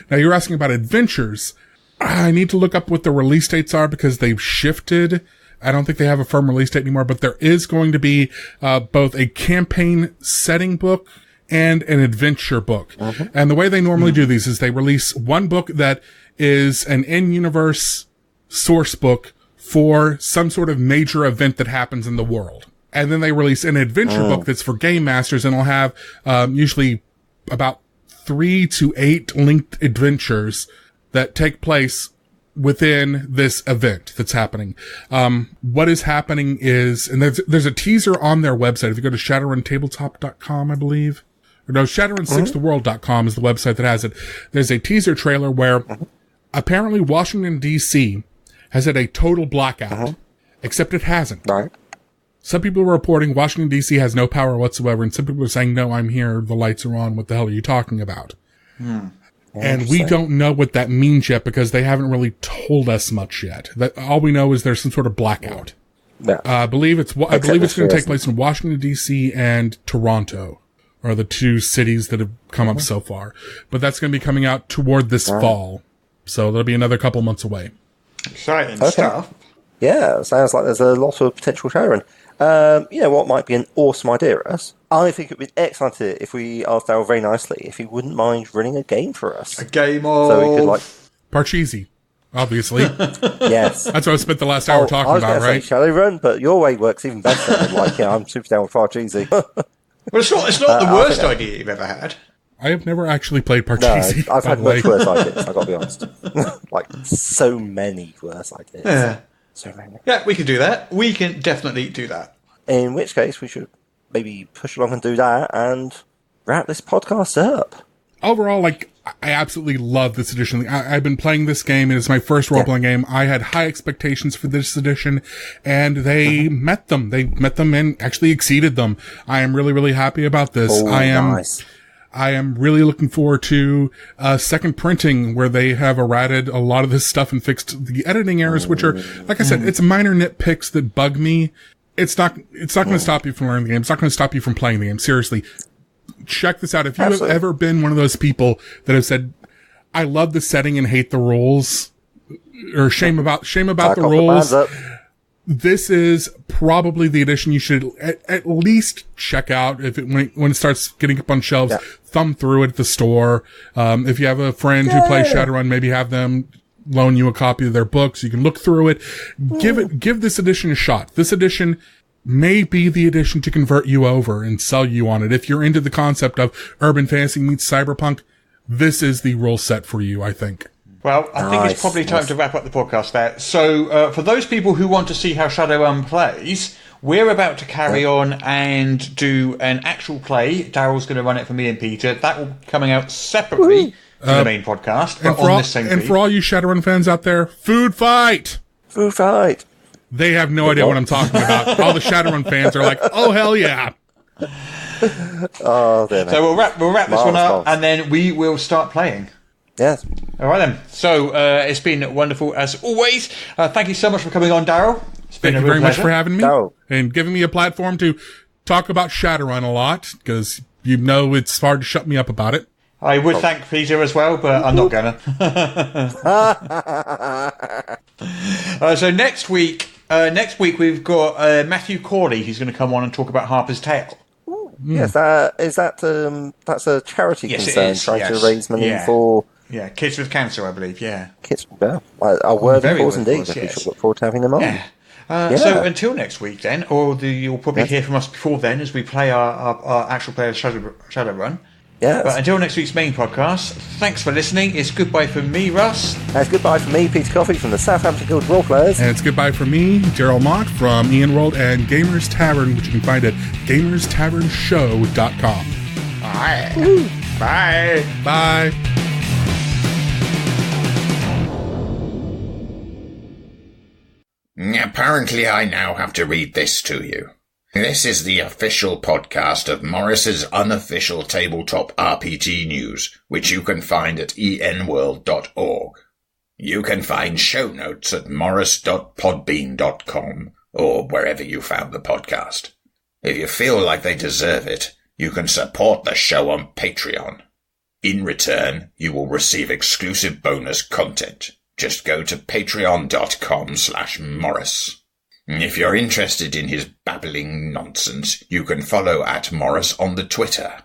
Now, you're asking about adventures. I need to look up what the release dates are because they've shifted. I don't think they have a firm release date anymore, but there is going to be both a campaign setting book and an adventure book. And the way they normally do these is they release one book that is an in-universe source book for some sort of major event that happens in the world. And then they release an adventure book that's for game masters, and it'll have usually about 3 to 8 linked adventures that take place within this event that's happening. What is happening is, and there's a teaser on their website. If you go to shadowruntabletop.com, I believe, or no, shadowrun6theworld.com is the website that has it. There's a teaser trailer where apparently Washington, D.C. has had a total blackout, except it hasn't. Right. Some people are reporting Washington, D.C. has no power whatsoever, and some people are saying, no, I'm here, the lights are on, what the hell are you talking about? And we don't know what that means yet because they haven't really told us much yet. That all we know is there's some sort of blackout. Yeah. I believe it's going to take place in Washington, D.C. and Toronto are the 2 cities that have come up so far. But that's going to be coming out toward this fall. So that'll be another couple months away. Exciting stuff. Yeah, sounds like there's a lot of potential Shadowrun. You know what might be an awesome idea, Russ? I think it would be excellent if we asked Darryl very nicely if he wouldn't mind running a game for us. A game of... So we could, like... Parcheesi, obviously. Yes. That's what I spent the last hour talking about, right? Shadowrun, but your way works even better. I'm super down with Parcheesi. Well, it's not the worst idea you've ever had. I have never actually played Parcheesi. No, I've had much worse ideas, I've got to be honest. Like, so many worse ideas. Yeah. So many. Yeah, we can do that. We can definitely do that. In which case, we should maybe push along and do that and wrap this podcast up. Overall, like, I absolutely love this edition. I've been playing this game. It is my first role-playing game. I had high expectations for this edition, and they met them. They met them and actually exceeded them. I am really, really happy about this. Nice. I am really looking forward to second printing, where they have errated a lot of this stuff and fixed the editing errors, which are, like I said, it's minor nitpicks that bug me. It's not going to stop you from learning the game. It's not going to stop you from playing the game. Seriously. Check this out. If you have ever been one of those people that have said, I love the setting and hate the rules, or shame about the rules, this is probably the edition you should at least check out when it starts getting up on shelves. Thumb through it at the store. If you have a friend who plays Shadowrun, maybe have them loan you a copy of their books. You can look through it. Give this edition a shot. This edition may be the edition to convert you over and sell you on it. If you're into the concept of urban fantasy meets cyberpunk, this is the rule set for you, I think. Well, I think it's probably time to wrap up the podcast there. So, for those people who want to see how Shadowrun plays, we're about to carry on and do an actual play. Darryl's going to run it for me and Peter. That will be coming out separately from the main podcast, but on this same feed. And for all you Shadowrun fans out there, food fight! Food fight! They have no idea what I'm talking about. All the Shadowrun fans are like, oh, hell yeah. So we'll wrap this one up, and then we will start playing. Yes. All right, then. So it's been wonderful, as always. Thank you so much for coming on, Darryl. Thank you very much for having me and giving me a platform to talk about Shadowrun a lot, because you know it's hard to shut me up about it. I would thank Peter as well, but I'm not gonna. So next week we've got Matthew Corley, who's going to come on and talk about Harper's Tale. Yes, that's a charity concern trying to raise money for kids with cancer, I believe. Yeah, kids. Well, a worthy cause indeed. We should look forward to having them on. Yeah. So until next week, then, or you'll probably hear from us before then as we play our actual play of Shadowrun. Yes. But until next week's main podcast, thanks for listening. It's goodbye from me, Russ. And it's goodbye from me, Peter Coffey, from the Southampton Guild Roleplayers. And it's goodbye from me, Darryl Mott, from Ian World and Gamers Tavern, which you can find at gamerstavernshow.com. Bye. Bye. Bye. Apparently I now have to read this to you. This is the official podcast of Morris's unofficial tabletop RPG news, which you can find at enworld.org. You can find show notes at morris.podbean.com or wherever you found the podcast. If you feel like they deserve it, you can support the show on Patreon. In return, you will receive exclusive bonus content. Just go to patreon.com/Morris. If you're interested in his babbling nonsense, you can follow at Morris on the Twitter.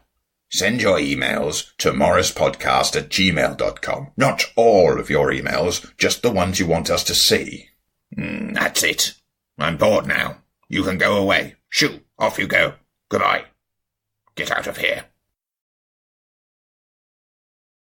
Send your emails to morrispodcast@gmail.com. Not all of your emails, just the ones you want us to see. That's it. I'm bored now. You can go away. Shoo, off you go. Goodbye. Get out of here.